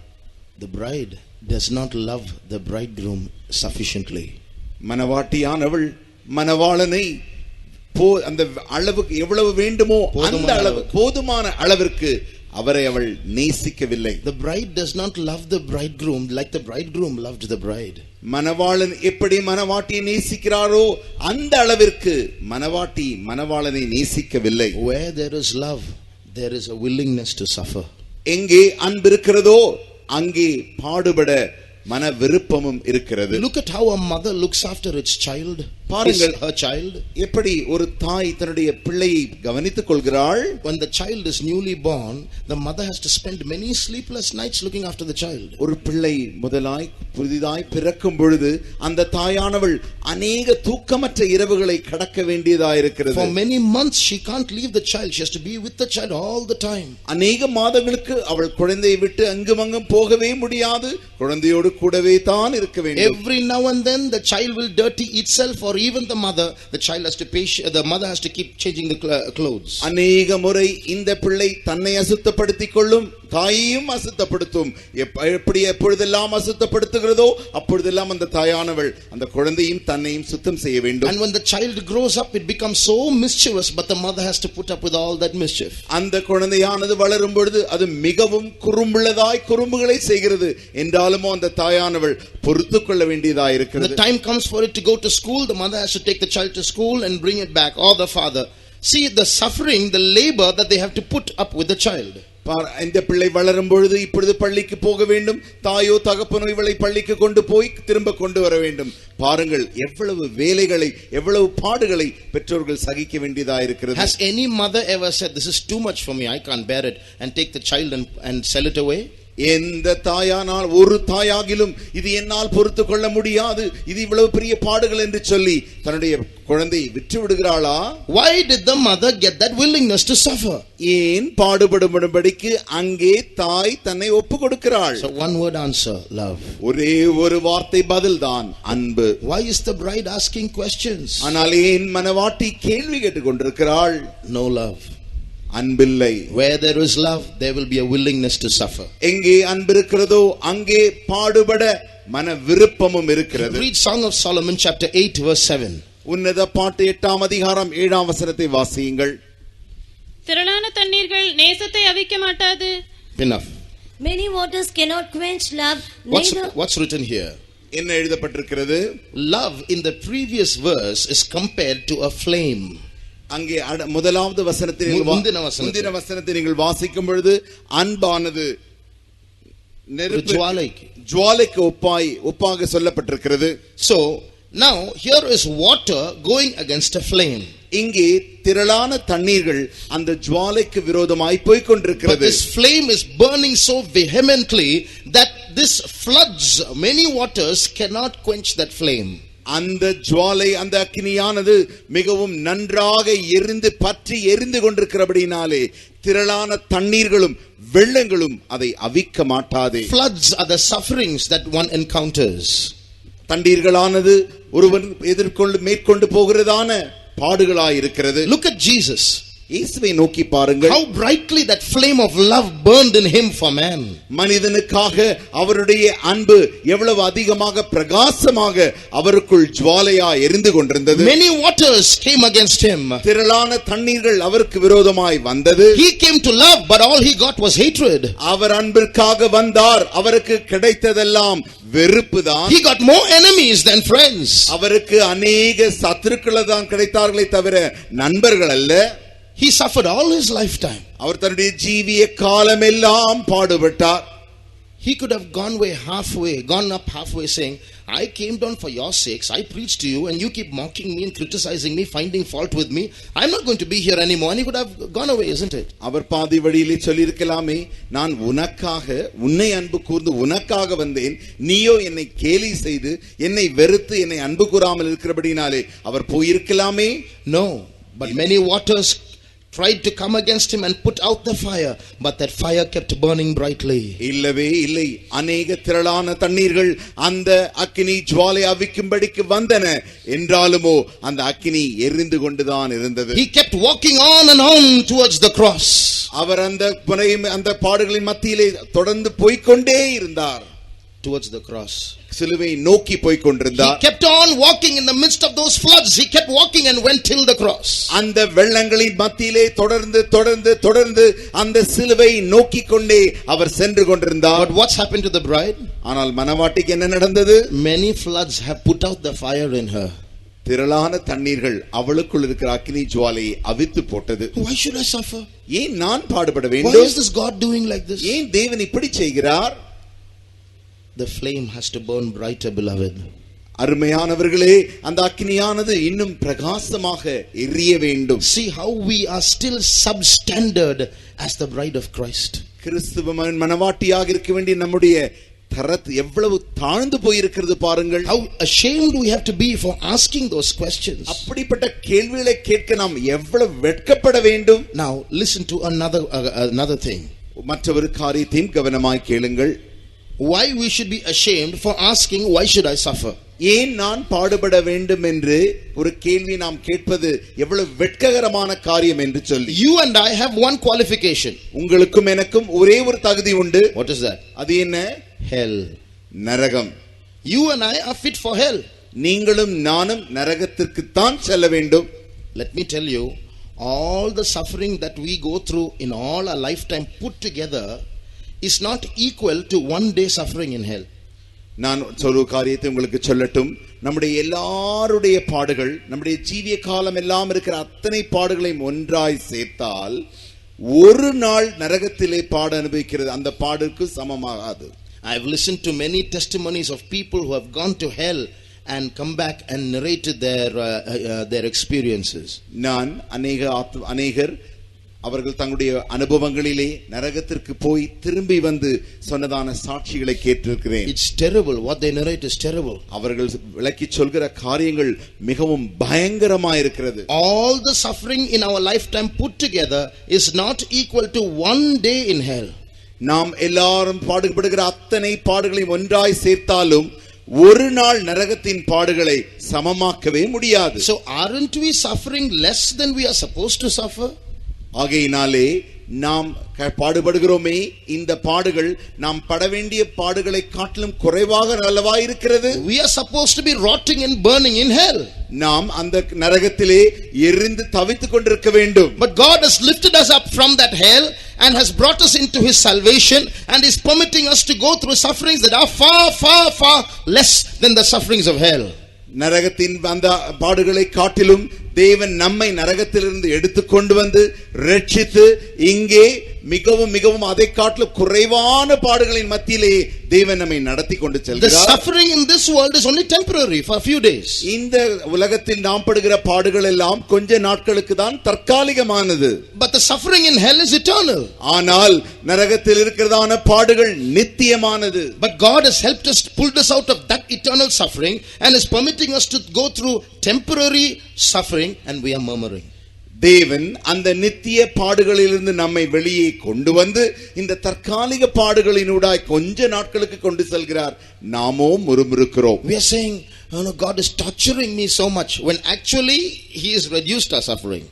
Speaker 1: The bride does not love the bridegroom sufficiently.
Speaker 2: மனவாட்டியானவள் மனவாளனை அந்த அளவுக்கு எவ்வளவு வேண்டுமோ அந்த அளவு போதுமான அளவிற்கு அவரை அவள் நேசிக்கவில்லை.
Speaker 1: The bride does not love the bridegroom like the bridegroom loved the bride.
Speaker 2: மனவாளன் எப்படி மனவாட்டியை நேசிக்கிறாரோ அந்த அளவிற்கு மனவாட்டி மனவாளனை நேசிக்கவில்லை.
Speaker 1: Where there is love, there is a willingness to suffer.
Speaker 2: எங்கே அன்பு இருக்கிறதோ அங்கே பாடுபட மன விருப்பமும் இருக்கிறது.
Speaker 1: Look at how a mother looks after its child.
Speaker 2: பாருங்கள்,
Speaker 1: her child.
Speaker 2: எப்படி ஒரு தாய் தன்னுடைய பிள்ளையை கவனித்துக் கொள்கிறாள்.
Speaker 1: When the child is newly born, the mother has to spend many sleepless nights looking after the child.
Speaker 2: ஒரு பிள்ளை புதிதாய் பிறக்கும் பொழுது அந்த தாயானவள் அநேக தூக்கமற்ற இரவுகளை கடக்க வேண்டியதாக இருக்கிறது.
Speaker 1: For many months she can't leave the child. She has to be with the child all the time.
Speaker 2: அநேக மாதங்களுக்கு அவள் குழந்தையை விட்டு அங்கும் அங்கும் போகவே முடியாது. குழந்தையோடு கூடவே தான் இருக்க வேண்டும்.
Speaker 1: Every now and then the child will dirty itself, or even the mother, the mother has to keep changing the clothes.
Speaker 2: அநேக முறை இந்த பிள்ளை தன்னை அசுத்தப்படுத்திக் கொள்ளும், தாயையும் அசுத்தப்படுத்தும். எப்பொழுதெல்லாம் அசுத்தப்படுத்துகிறதோ அப்பொழுதெல்லாம் அந்த தாயானவள் அந்த குழந்தையும் தன்னையும் சுத்தம் செய்ய வேண்டும்.
Speaker 1: And when the child grows up, it becomes so mischievous, but the mother has to put up with all that mischief.
Speaker 2: அந்த குழந்தையானது வளரும் பொழுது அது மிகவும் குறும்புகளை செய்கிறது. என்றாலும் அந்த தாயானவள் பொறுத்துக் கொள்ள வேண்டியதாக இருக்கிறது.
Speaker 1: The time comes for it to go to school. The mother has to take the child to school and bring it back, or the father. See the suffering, the labor that they have to put up with the child.
Speaker 2: இந்த பிள்ளை வளரும் பொழுது இப்பொழுது பள்ளிக்கு போக வேண்டும். தாயோ தகப்பனோ இவளை பள்ளிக்கு கொண்டு போய் திரும்ப கொண்டு வர வேண்டும். பாருங்கள் எவ்வளவு வேலைகளை, எவ்வளவு பாடுகளை பெற்றோர்கள் சகிக்க வேண்டியதாக இருக்கிறது.
Speaker 1: Has any mother ever said, this is too much for me, I can't bear it, and take the child and sell it away?
Speaker 2: எந்த தாயானால் ஒரு தாயாகிலும் இது என்னால் பொறுத்து கொள்ள முடியாது, இது இவ்வளவு பெரிய பாடுகள் என்று சொல்லி தன்னுடைய குழந்தையை விற்று விடுகிறாளா?
Speaker 1: Why did the mother get that willingness to suffer?
Speaker 2: ஏன் பாடுபடும்படிக்கு அங்கே தாய் தன்னை ஒப்பு கொடுக்கிறாள்?
Speaker 1: So one word answer, love.
Speaker 2: ஒரே ஒரு வார்த்தை பதில்தான், அன்பு.
Speaker 1: Why is the bride asking questions?
Speaker 2: ஆனால் ஏன் மனவாட்டி கேள்வி கேட்டுக் கொண்டிருக்கிறாள்?
Speaker 1: No love.
Speaker 2: அன்பில்லை.
Speaker 1: Where there is love, there will be a willingness to suffer.
Speaker 2: எங்கே அன்பு இருக்கிறதோ அங்கே பாடுபட மன விருப்பமும் இருக்கிறது.
Speaker 1: Read Song of Solomon chapter 8 verse 7.
Speaker 2: உன்னத பாட்டு 8ஆம் அதிகாரம் 7ஆம் வசனத்தை வாசியுங்கள்.
Speaker 3: திரளான தண்ணீர்கள் நேசத்தை அவிக்க மாட்டாது.
Speaker 1: Enough.
Speaker 4: Many waters cannot quench love.
Speaker 1: What's written here?
Speaker 2: என்ன எழுதப்பட்டிருக்கிறது?
Speaker 1: Love in the previous verse is compared to a flame.
Speaker 2: அங்கே முதலாவது வசனத்தில் முந்தின வசனத்தை நீங்கள் வாசிக்கும் பொழுது அன்பானது நெருப்பு ஜுவாலைக்கு ஒப்பாக சொல்லப்பட்டிருக்கிறது.
Speaker 1: So Now here is water going against a flame.
Speaker 2: இங்கே திரளான தண்ணீர்கள் அந்த ஜுவாலைக்கு விரோதமாய் போய்க்
Speaker 1: But
Speaker 2: கொண்டிருக்கிறது.
Speaker 1: this flame is burning so vehemently that this floods, many waters cannot quench that flame.
Speaker 2: அந்த ஜுவாலை அந்த அக்கினியானது மிகவும் நன்றாக எரிந்து பற்றி எரிந்து கொண்டிருக்கிறபடினாலே திரளான தண்ணீர்களும் வெள்ளங்களும் அதை அவிக்க மாட்டாதே.
Speaker 1: Floods are the sufferings that one encounters.
Speaker 2: தண்ணீர்களானது ஒருவன் மேற்கொண்டு போகிறதான பாடுகளாய் இருக்கிறது.
Speaker 1: Look at Jesus.
Speaker 2: இயேசுவை நோக்கி பாருங்கள்.
Speaker 1: How brightly that flame of love burned in him for man.
Speaker 2: மனிதனுக்காக அவருடைய அன்பு எவ்வளவு அதிகமாக பிரகாசமாக அவருக்குள் ஜுவாலையாய் எரிந்து கொண்டிருந்தது.
Speaker 1: Many waters came against him.
Speaker 2: திரளான தண்ணீர்கள் அவருக்கு விரோதமாய் வந்தது.
Speaker 1: He came to love, but all he got was hatred.
Speaker 2: அவர் அன்பிற்காக வந்தார், அவருக்கு கிடைத்ததெல்லாம் வெறுப்புதான்.
Speaker 1: He got more enemies than friends.
Speaker 2: அவருக்கு அநேக சத்துருக்கள் தான் கிடைத்தார்களே தவிர நண்பர்கள் அல்ல.
Speaker 1: He suffered all his lifetime.
Speaker 2: அவர் தன்னுடைய ஜீவிய காலமெல்லாம் பாடுபட்டார்.
Speaker 1: He could have gone up halfway saying, I came down for your sakes, I preached to you and you keep mocking me and criticizing me, finding fault with me. I'm not going to be here anymore. And he could have gone away, isn't it?
Speaker 2: அவர் பாதி வழியிலே சொல்லியிருக்கலாமே, நான் உனக்காக உன்னை அன்பு கூர்ந்து உனக்காக வந்தேன், நீயோ என்னை கேலி செய்து என்னை வெறுத்து என்னை அன்பு கூறாமல் இருக்கிறபடினாலே அவர் போயிருக்கலாமே.
Speaker 1: No, but many waters tried to come against him and put out the fire, but that fire kept burning brightly.
Speaker 2: இல்லவே இல்லை. அநேக திரளான தண்ணீர்கள் அந்த அக்கினி ஜுவாலை அவிக்கும்படிக்கு வந்தன என்றாலுமோ அந்த அக்கினி எரிந்து கொண்டுதான் இருந்தது.
Speaker 1: He kept walking on and on towards the cross.
Speaker 2: அவர் அந்த பாடுகளின் மத்தியிலே தொடர்ந்து போய்க்கொண்டே இருந்தார்.
Speaker 1: Towards the cross.
Speaker 2: சிலுவை நோக்கி போய் கொண்டிருந்தார்.
Speaker 1: He kept on walking in the midst of those floods. He kept walking and went till the cross.
Speaker 2: அந்த வெள்ளங்களின் மத்தியிலே தொடர்ந்து அந்த சிலுவை நோக்கி கொண்டே அவர் சென்று கொண்டிருந்தார்.
Speaker 1: But what's happened to the bride?
Speaker 2: ஆனால் மணவாட்டிக்கு என்ன நடந்தது?
Speaker 1: Many floods have put out the fire in her.
Speaker 2: திரளான தண்ணீர்கள் அவளுக்குள் இருக்கிற அக்கினி ஜுவாலையை அவித்து போட்டது.
Speaker 1: Why should I suffer?
Speaker 2: ஏன் நான் பாடுபட
Speaker 1: Why
Speaker 2: வேண்டும்?
Speaker 1: is this God doing like this?
Speaker 2: ஏன் தேவன் இப்படி செய்கிறார்?
Speaker 1: The flame has to burn brighter, beloved.
Speaker 2: அருமையானவர்களே, அந்த அக்கினியானது இன்னும் பிரகாசமாக எரிய வேண்டும்.
Speaker 1: See how we are still substandard as the bride of Christ.
Speaker 2: கிறிஸ்துவின் மணவாட்டியாக இருக்க வேண்டிய நம்முடைய தரத் எவ்வளவு தாழ்ந்து போயிருக்கிறது பாருங்கள்.
Speaker 1: How ashamed we have to be for asking those questions.
Speaker 2: அப்படிப்பட்ட கேள்விகளை கேட்க நாம் எவ்வளவு வெட்கப்பட வேண்டும்.
Speaker 1: Now listen to another thing.
Speaker 2: மற்றொரு காரியத்தையும் கவனமாய் கேளுங்கள்.
Speaker 1: Why we should be ashamed for asking why should I suffer?
Speaker 2: ஏன் நான் பாடுபட வேண்டும் என்று ஒரு கேள்வி நாம் கேட்பது எவ்வளவு வெட்ககரமான காரியம் என்று சொல்லி.
Speaker 1: You and I have one qualification.
Speaker 2: உங்களுக்கும் எனக்கும் ஒரே ஒரு தகுதி உண்டு.
Speaker 1: What is that?
Speaker 2: அது என்ன?
Speaker 1: Hell.
Speaker 2: நரகம்.
Speaker 1: You and I are fit for hell.
Speaker 2: நீங்களும் நானும் நரகத்திற்கு தான் செல்ல வேண்டும்.
Speaker 1: Let me tell you, all the suffering that we go through in all our lifetime put together is not equal to one day suffering in hell.
Speaker 2: நான் சொல்லும் காரியத்தை உங்களுக்கு சொல்லட்டும். நம்முடைய எல்லாருடைய பாடுகள், நம்முடைய ஜீவிய காலம் எல்லாம் இருக்கிற அத்தனை பாடுகளையும் ஒன்றாய் சேர்த்தால் ஒரு நாள் நரகத்திலே பாடு அனுபவிக்கிறது அந்த பாடுக்கு சமமாகாது.
Speaker 1: I have listened to many testimonies of people who have gone to hell and come back and narrated their experiences.
Speaker 2: நான் அநேகர் அவர்கள் தங்களுடைய அனுபவங்களிலே நரகத்திற்கு போய் திரும்பி வந்து சொன்னதான சாட்சிகளை கேட்டிருக்கிறேன்.
Speaker 1: It's terrible. What they narrate is terrible.
Speaker 2: அவர்கள் விளக்கி சொல்கிற காரியங்கள் மிகவும் பயங்கரமாக இருக்கிறது.
Speaker 1: All the suffering in our lifetime put together is not equal to one day in hell.
Speaker 2: நாம் எல்லாரும் பாடுபடுகிற அத்தனை பாடுகளையும் ஒன்றாய் சேர்த்தாலும் ஒரு நாள் நரகத்தின் பாடுகளை சமமாக்கவே முடியாது.
Speaker 1: So aren't we suffering less than we are supposed to suffer?
Speaker 2: ஆகையினாலே நாம் பாடுபடுகிறோமே, இந்த பாடுகள் நாம் பட வேண்டிய பாடுகளை காட்டிலும் குறைவாக நல்லவா இருக்கிறது.
Speaker 1: We are supposed to be rotting and burning in hell.
Speaker 2: நாம் அந்த நரகத்திலே எரிந்து தவித்துக் கொண்டிருக்க வேண்டும்.
Speaker 1: But God has lifted us up from that hell and has brought us into his salvation and is permitting us to go through sufferings that are far less than the sufferings of hell.
Speaker 2: நரகத்தின் அந்த பாடுகளை காட்டிலும் தேவன் நம்மை நரகத்திலிருந்து எடுத்துக்கொண்டு வந்து ரட்சித்து இங்கே மிகவும் மிகவும் அதை காட்டிலும் குறைவான பாடுகளின் மத்தியிலே தேவன் நம்மை நடத்தி கொண்டு
Speaker 1: The
Speaker 2: செல்கிறார்.
Speaker 1: suffering in this world is only temporary for a few days.
Speaker 2: இந்த உலகத்தில் நாம் படுகிற பாடுகள் எல்லாம் கொஞ்ச நாட்களுக்கு தான் தற்காலிகமானது.
Speaker 1: But the suffering in hell is eternal.
Speaker 2: ஆனால் நரகத்தில் இருக்கிறதான பாடுகள் நித்தியமானது.
Speaker 1: But God has helped us, pulled us out of that eternal suffering and is permitting us to go through temporary suffering, and we are murmuring.
Speaker 2: தேவன் அந்த நித்திய பாடுகளிலிருந்து நம்மை வெளியே கொண்டு வந்து இந்த தற்காலிக பாடுகளினூடாய் கொஞ்ச நாட்களுக்கு கொண்டு செல்கிறார். நாமோ முறுமுறுக்கிறோம்.
Speaker 1: We are saying, oh no, God is torturing me so much, when actually He has reduced our suffering.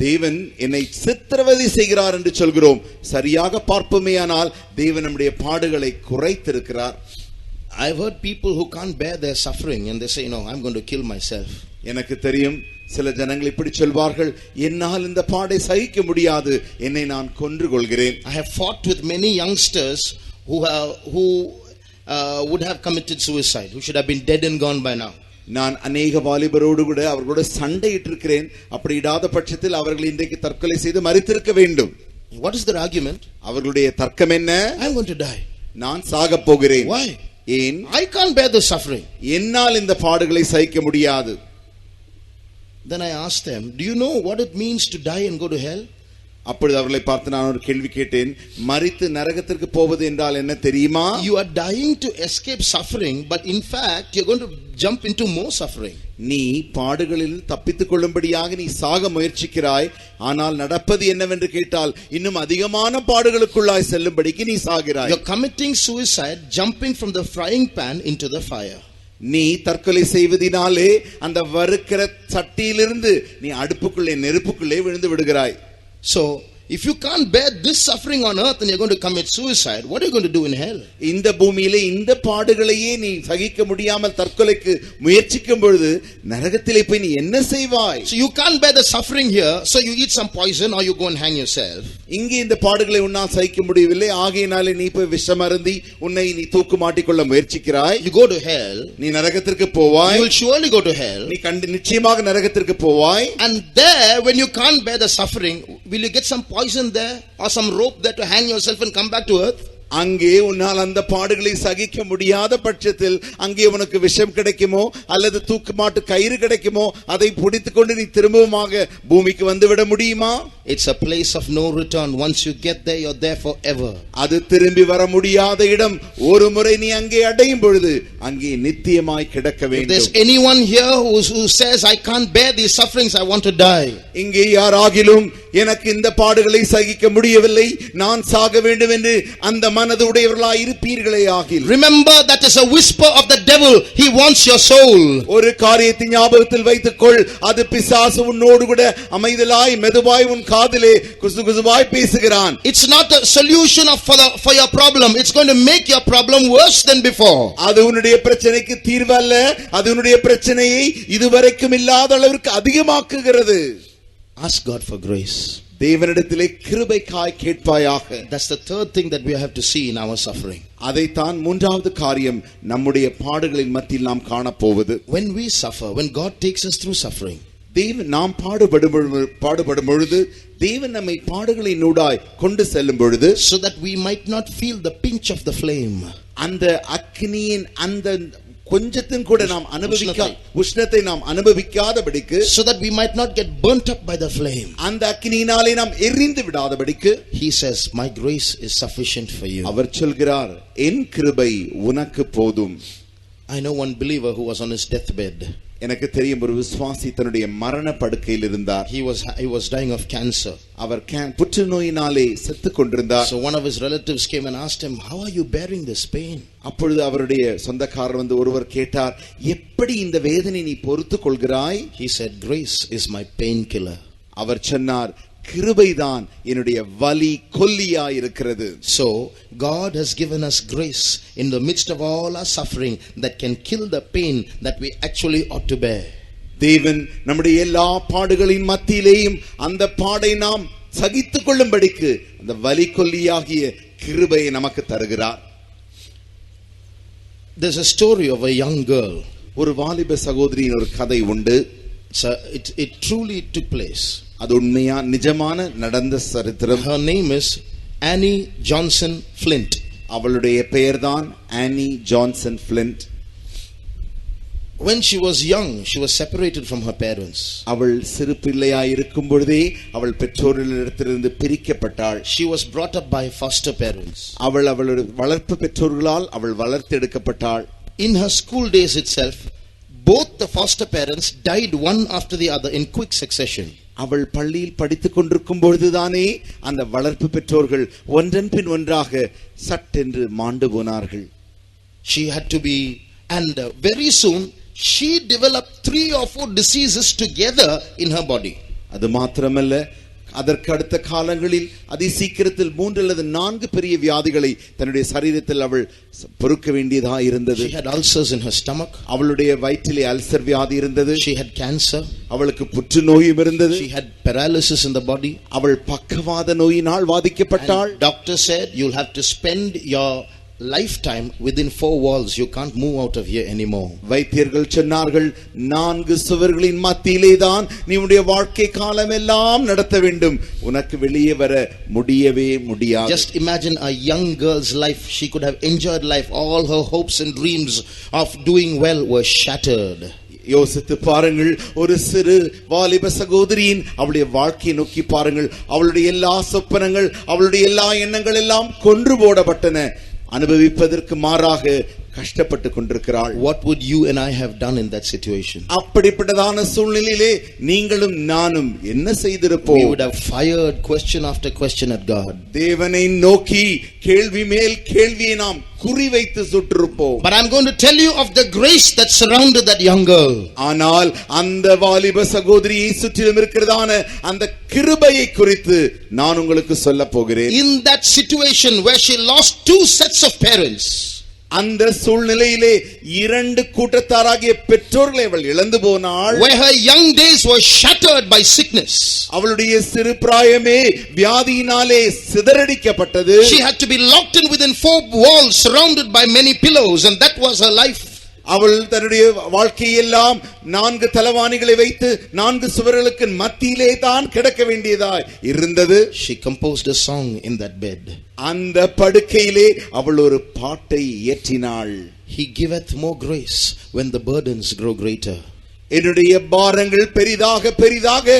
Speaker 2: தேவன் என்னை சித்திரவதை செய்கிறார் என்று சொல்கிறோம். சரியாக பார்ப்போமேயானால் தேவன் நம்முடைய பாடுகளை குறைத்திருக்கிறார்.
Speaker 1: I've heard people who can't bear their suffering and they say, no, I'm going to kill myself.
Speaker 2: எனக்கு தெரியும் சில ஜனங்கள் இப்படி சொல்வார்கள், என்னால் இந்த பாடை சகிக்க முடியாது, என்னை நான் கொன்று கொள்கிறேன்.
Speaker 1: I have fought with many youngsters who would have committed suicide, who should have been dead and gone by now.
Speaker 2: நான் அநேக வாலிபரோடு கூட அவர்களோட சண்டையிட்டு இருக்கிறேன். அப்படி இடாத பட்சத்தில் அவர்கள் இன்றைக்கு தற்கொலை செய்து மரித்திருக்க வேண்டும்.
Speaker 1: What is their argument?
Speaker 2: அவர்களுடைய தர்க்கம் என்ன?
Speaker 1: I'm going to die.
Speaker 2: நான் சாக போகிறேன்.
Speaker 1: Why?
Speaker 2: ஏன்?
Speaker 1: I can't bear the suffering.
Speaker 2: என்னால் இந்த பாடுகளை சகிக்க முடியாது.
Speaker 1: Then I asked them, do you know what it means to die and go to hell?
Speaker 2: அப்பொழுது அவர்களை பார்த்து நான் ஒரு கேள்வி கேட்டேன். மரித்து நரகத்திற்கு போவது என்றால் என்ன தெரியுமா?
Speaker 1: You are dying to escape suffering, but in fact you're going to jump into more suffering.
Speaker 2: நீ பாடுகளில் தப்பித்துக் கொள்ளும்படியாக நீ சாக முயற்சிக்கிறாய். ஆனால் நடப்பது என்னவென்று கேட்டால் இன்னும் அதிகமான பாடுகளுக்குள்ளாய் செல்லும்படிக்கு நீ சாகிறாய்.
Speaker 1: You're committing suicide, jumping from the frying pan into the fire.
Speaker 2: நீ தற்கொலை செய்வதினாலே அந்த வறுக்கிற சட்டியிலிருந்து நீ அடுப்புக்குள்ளே நெருப்புக்குள்ளே விழுந்து விடுகிறாய்.
Speaker 1: So if you can't bear this suffering on earth and you're going to commit suicide, what are you going to do in hell?
Speaker 2: இந்த பூமியிலே இந்த பாடுகளையே நீ சகிக்க முடியாமல் தற்கொலைக்கு முயற்சிக்கும் பொழுது நரகத்திலே போய் நீ என்ன செய்வாய்?
Speaker 1: So you can't bear the suffering here, so you eat some poison or you go and hang yourself.
Speaker 2: இங்கே இந்த பாடுகளை உன்னால் சகிக்க முடியவில்லை, ஆகையினாலே நீ போய் விஷம் அருந்தி உன்னை நீ தூக்கு மாட்டிக்கொள்ள முயற்சிக்கிறாய்.
Speaker 1: You go to hell.
Speaker 2: நீ நரகத்திற்கு போவாய்.
Speaker 1: You will surely go to hell.
Speaker 2: நீ நிச்சயமாக நரகத்திற்கு போவாய்.
Speaker 1: And there, when you can't bear the suffering, will you get some poison there or some rope there to hang yourself and come back to earth?
Speaker 2: அங்கே உன்னால் அந்த பாடுகளை சகிக்க முடியாத பட்சத்தில் அங்கே உனக்கு விஷம் கிடைக்குமோ அல்லது தூக்கு மாட்டு கயிறு கிடைக்குமோ, அதை பிடித்துக்கொண்டு நீ திரும்பவுமாக பூமிக்கு வந்துவிட முடியுமா?
Speaker 1: It's a place of no return. Once you get there, you're there forever.
Speaker 2: அது திரும்பி வர முடியாத இடம். ஒரு முறை நீ அங்கே அடையும் பொழுது அங்கே நித்தியமாய் கிடக்க
Speaker 1: If
Speaker 2: வேண்டும்.
Speaker 1: there's anyone here who says, I can't bear these sufferings, I want to die.
Speaker 2: இங்கே யாராகிலும் எனக்கு இந்த பாடுகளை சகிக்க முடியவில்லை, நான் சாக வேண்டும் என்று அந்த மனது உடையவர்களாய் இருப்பீர்களே ஆகில்,
Speaker 1: remember that is a whisper of the devil. He wants your soul.
Speaker 2: ஒரு காரியத்தை ஞாபகத்தில் வைத்துக்கொள், அது பிசாசு உன்னோடு கூட அமைதலாய் மெதுவாய் உன் காதிலே குசுகுசுவாய் பேசுகிறான்.
Speaker 1: It's not a solution for your problem. It's going to make your problem worse than before.
Speaker 2: அது உன்னுடைய பிரச்சனைக்கு தீர்வு அல்ல, அது உன்னுடைய பிரச்சனையை இதுவரைக்கும் இல்லாத அளவிற்கு அதிகமாக்குகிறது.
Speaker 1: Ask God for grace.
Speaker 2: தேவனிடத்திலே கிருபைக்காய் கேட்பாயாக.
Speaker 1: That's the third thing that we have to see in our suffering.
Speaker 2: அதைத்தான் மூன்றாவது காரியம் நம்முடைய பாடுகளின் மத்தியில் நாம் காணப்போவது.
Speaker 1: When we suffer, when God takes us through suffering,
Speaker 2: தேவன் நாம் பாடுபடும் பொழுது தேவன் நம்மை பாடுகளின் ஊடாய் கொண்டு செல்லும் பொழுது,
Speaker 1: so that we might not feel the pinch of the flame,
Speaker 2: அந்த அக்னியின் அந்த கொஞ்சத்தின் கூட நாம் உஷ்ணத்தை நாம் அனுபவிக்காதபடிக்கு,
Speaker 1: so that we might not get burnt up by the flame,
Speaker 2: அந்த அக்னியினாலே நாம் எரிந்து விடாதபடிக்கு,
Speaker 1: he says, my grace is sufficient for you.
Speaker 2: அவர் சொல்கிறார், என் கிருபை உனக்கு போதும்.
Speaker 1: I know one believer who was on his deathbed.
Speaker 2: எனக்கு தெரியும் ஒரு விசுவாசி தன்னுடைய மரண படுக்கையில் இருந்தார்.
Speaker 1: He was dying of cancer.
Speaker 2: அவர் புற்றுநோயினாலே செத்துக் கொண்டிருந்தார்.
Speaker 1: So one of his relatives came and asked him, how are you bearing this pain?
Speaker 2: அப்பொழுது அவருடைய சொந்தக்காரர் வந்து ஒருவர் கேட்டார், எப்படி இந்த வேதனை நீ பொறுத்துக் கொள்கிறாய்?
Speaker 1: He said, grace is my painkiller.
Speaker 2: அவர் சொன்னார், கிருபைதான் என்னுடைய வலி கொல்லியாய் இருக்கிறது.
Speaker 1: So God has given us grace in the midst of all our suffering that can kill the pain that we actually ought to bear.
Speaker 2: தேவன் நம்முடைய எல்லா பாடுகளின் மத்தியிலேயும் அந்த பாடை நாம் சகித்துக் கொள்ளும்படிக்கு அந்த வலி கொல்லியாகிய கிருபையை நமக்கு தருகிறார்.
Speaker 1: There's a story of a young girl.
Speaker 2: ஒரு வாலிப சகோதரியின் ஒரு கதை உண்டு.
Speaker 1: It truly took place.
Speaker 2: அது உண்மையா நிஜமான நடந்த சரித்திரம்.
Speaker 1: Her name is Annie Johnson Flint.
Speaker 2: அவளுடைய பெயர்தான் Annie Johnson Flint.
Speaker 1: When she was young, she was separated from her parents.
Speaker 2: அவள் சிறு பிள்ளையாய் இருக்கும் பொழுதே அவள் பெற்றோர்களிடத்திலிருந்து பிரிக்கப்பட்டாள்.
Speaker 1: She was brought up by foster parents.
Speaker 2: அவளுடைய வளர்ப்பு பெற்றோர்களால் அவள் வளர்த்தெடுக்கப்பட்டாள்.
Speaker 1: In her school days itself, both the foster parents died one after the other in quick succession.
Speaker 2: அவள் பள்ளியில் படித்துக் கொண்டிருக்கும் பொழுதுதானே அந்த வளர்ப்பு பெற்றோர்கள் ஒன்றன் பின் ஒன்றாக சட்டென்று மாண்டு போனார்கள்.
Speaker 1: She had to be, and very soon she developed 3 or 4 diseases together in her body.
Speaker 2: அது மாத்திரமல்ல, அதற்கு அடுத்த காலங்களில் அதிசீக்கிரத்தில் 3 அல்லது 4 பெரிய வியாதிகளை தன்னுடைய சரீரத்தில் அவள் பொறுக்க வேண்டியதா இருந்தது.
Speaker 1: She had ulcers in her stomach.
Speaker 2: அவளுடைய வயிற்றிலே அல்சர் வியாதி இருந்தது.
Speaker 1: She had cancer.
Speaker 2: அவளுக்கு புற்றுநோயும் இருந்தது.
Speaker 1: She had paralysis in the body.
Speaker 2: அவள் பக்கவாத நோயினால் வாதிக்கப்பட்டாள்.
Speaker 1: And doctor said you'll have to spend your lifetime within 4 walls. You can't move out of here anymore.
Speaker 2: வைத்தியர்கள் சொன்னார்கள், 4 சுவர்களின் மத்தியிலே தான் நீ உன்னுடைய வாழ்க்கை காலம் எல்லாம் நடத்த வேண்டும், உனக்கு வெளியே வர முடியவே முடியாது.
Speaker 1: Just imagine a young girl's life. She could have enjoyed life. All her hopes and dreams of doing well were shattered.
Speaker 2: யோசித்து பாருங்கள், ஒரு சிறு வாலிப சகோதரியின் அவளுடைய வாழ்க்கையை நோக்கி பாருங்கள். அவளுடைய எல்லா சொப்பனங்கள், அவளுடைய எல்லா எண்ணங்கள் எல்லாம் கொன்று போடப்பட்டன. அனுபவிப்பதற்கு மாறாக கஷ்டப்பட்டு கொண்டிருக்கிறாள்.
Speaker 1: What would you and I have done in that situation?
Speaker 2: அப்படிப்பட்டதான சூழ்நிலையிலே நீங்களும் நானும் என்ன செய்திருப்போம்?
Speaker 1: We would have fired question after question at God.
Speaker 2: தேவனை நோக்கி கேள்வி மேல் கேள்வியை நாம் குறிவைத்து சுட்டிருப்போம்.
Speaker 1: But I'm going to tell you of the grace that surrounded that young girl.
Speaker 2: ஆனால் அந்த வாலிப சகோதரியை சுற்றிலும் இருக்கிறதான அந்த கிருபையை குறித்து நான் உங்களுக்கு சொல்ல போகிறேன்.
Speaker 1: In that situation where she lost 2 sets of parents,
Speaker 2: அந்த சூழ்நிலையிலே 2 கூட்டத்தாராகிய பெற்றோர்களை அவள் இழந்து போனாள்.
Speaker 1: where her young days were shattered by sickness,
Speaker 2: அவளுடைய சிறு பிராயமே வியாதியினாலே சிதறடிக்கப்பட்டது.
Speaker 1: she had to be locked in within 4 walls surrounded by many pillows, and that was her life.
Speaker 2: அவள் தன்னுடைய வாழ்க்கையெல்லாம் 4 தலவாணிகளை வைத்து 4 சுவர்களுக்கு மத்தியிலே தான் கிடக்க வேண்டியதாய் இருந்தது.
Speaker 1: She composed a song in that bed.
Speaker 2: அந்த படுக்கையிலே அவள் ஒரு பாட்டை இயற்றினாள்.
Speaker 1: He giveth more grace when the burdens grow greater.
Speaker 2: என்னுடைய பாரங்கள் பெரிதாக பெரிதாக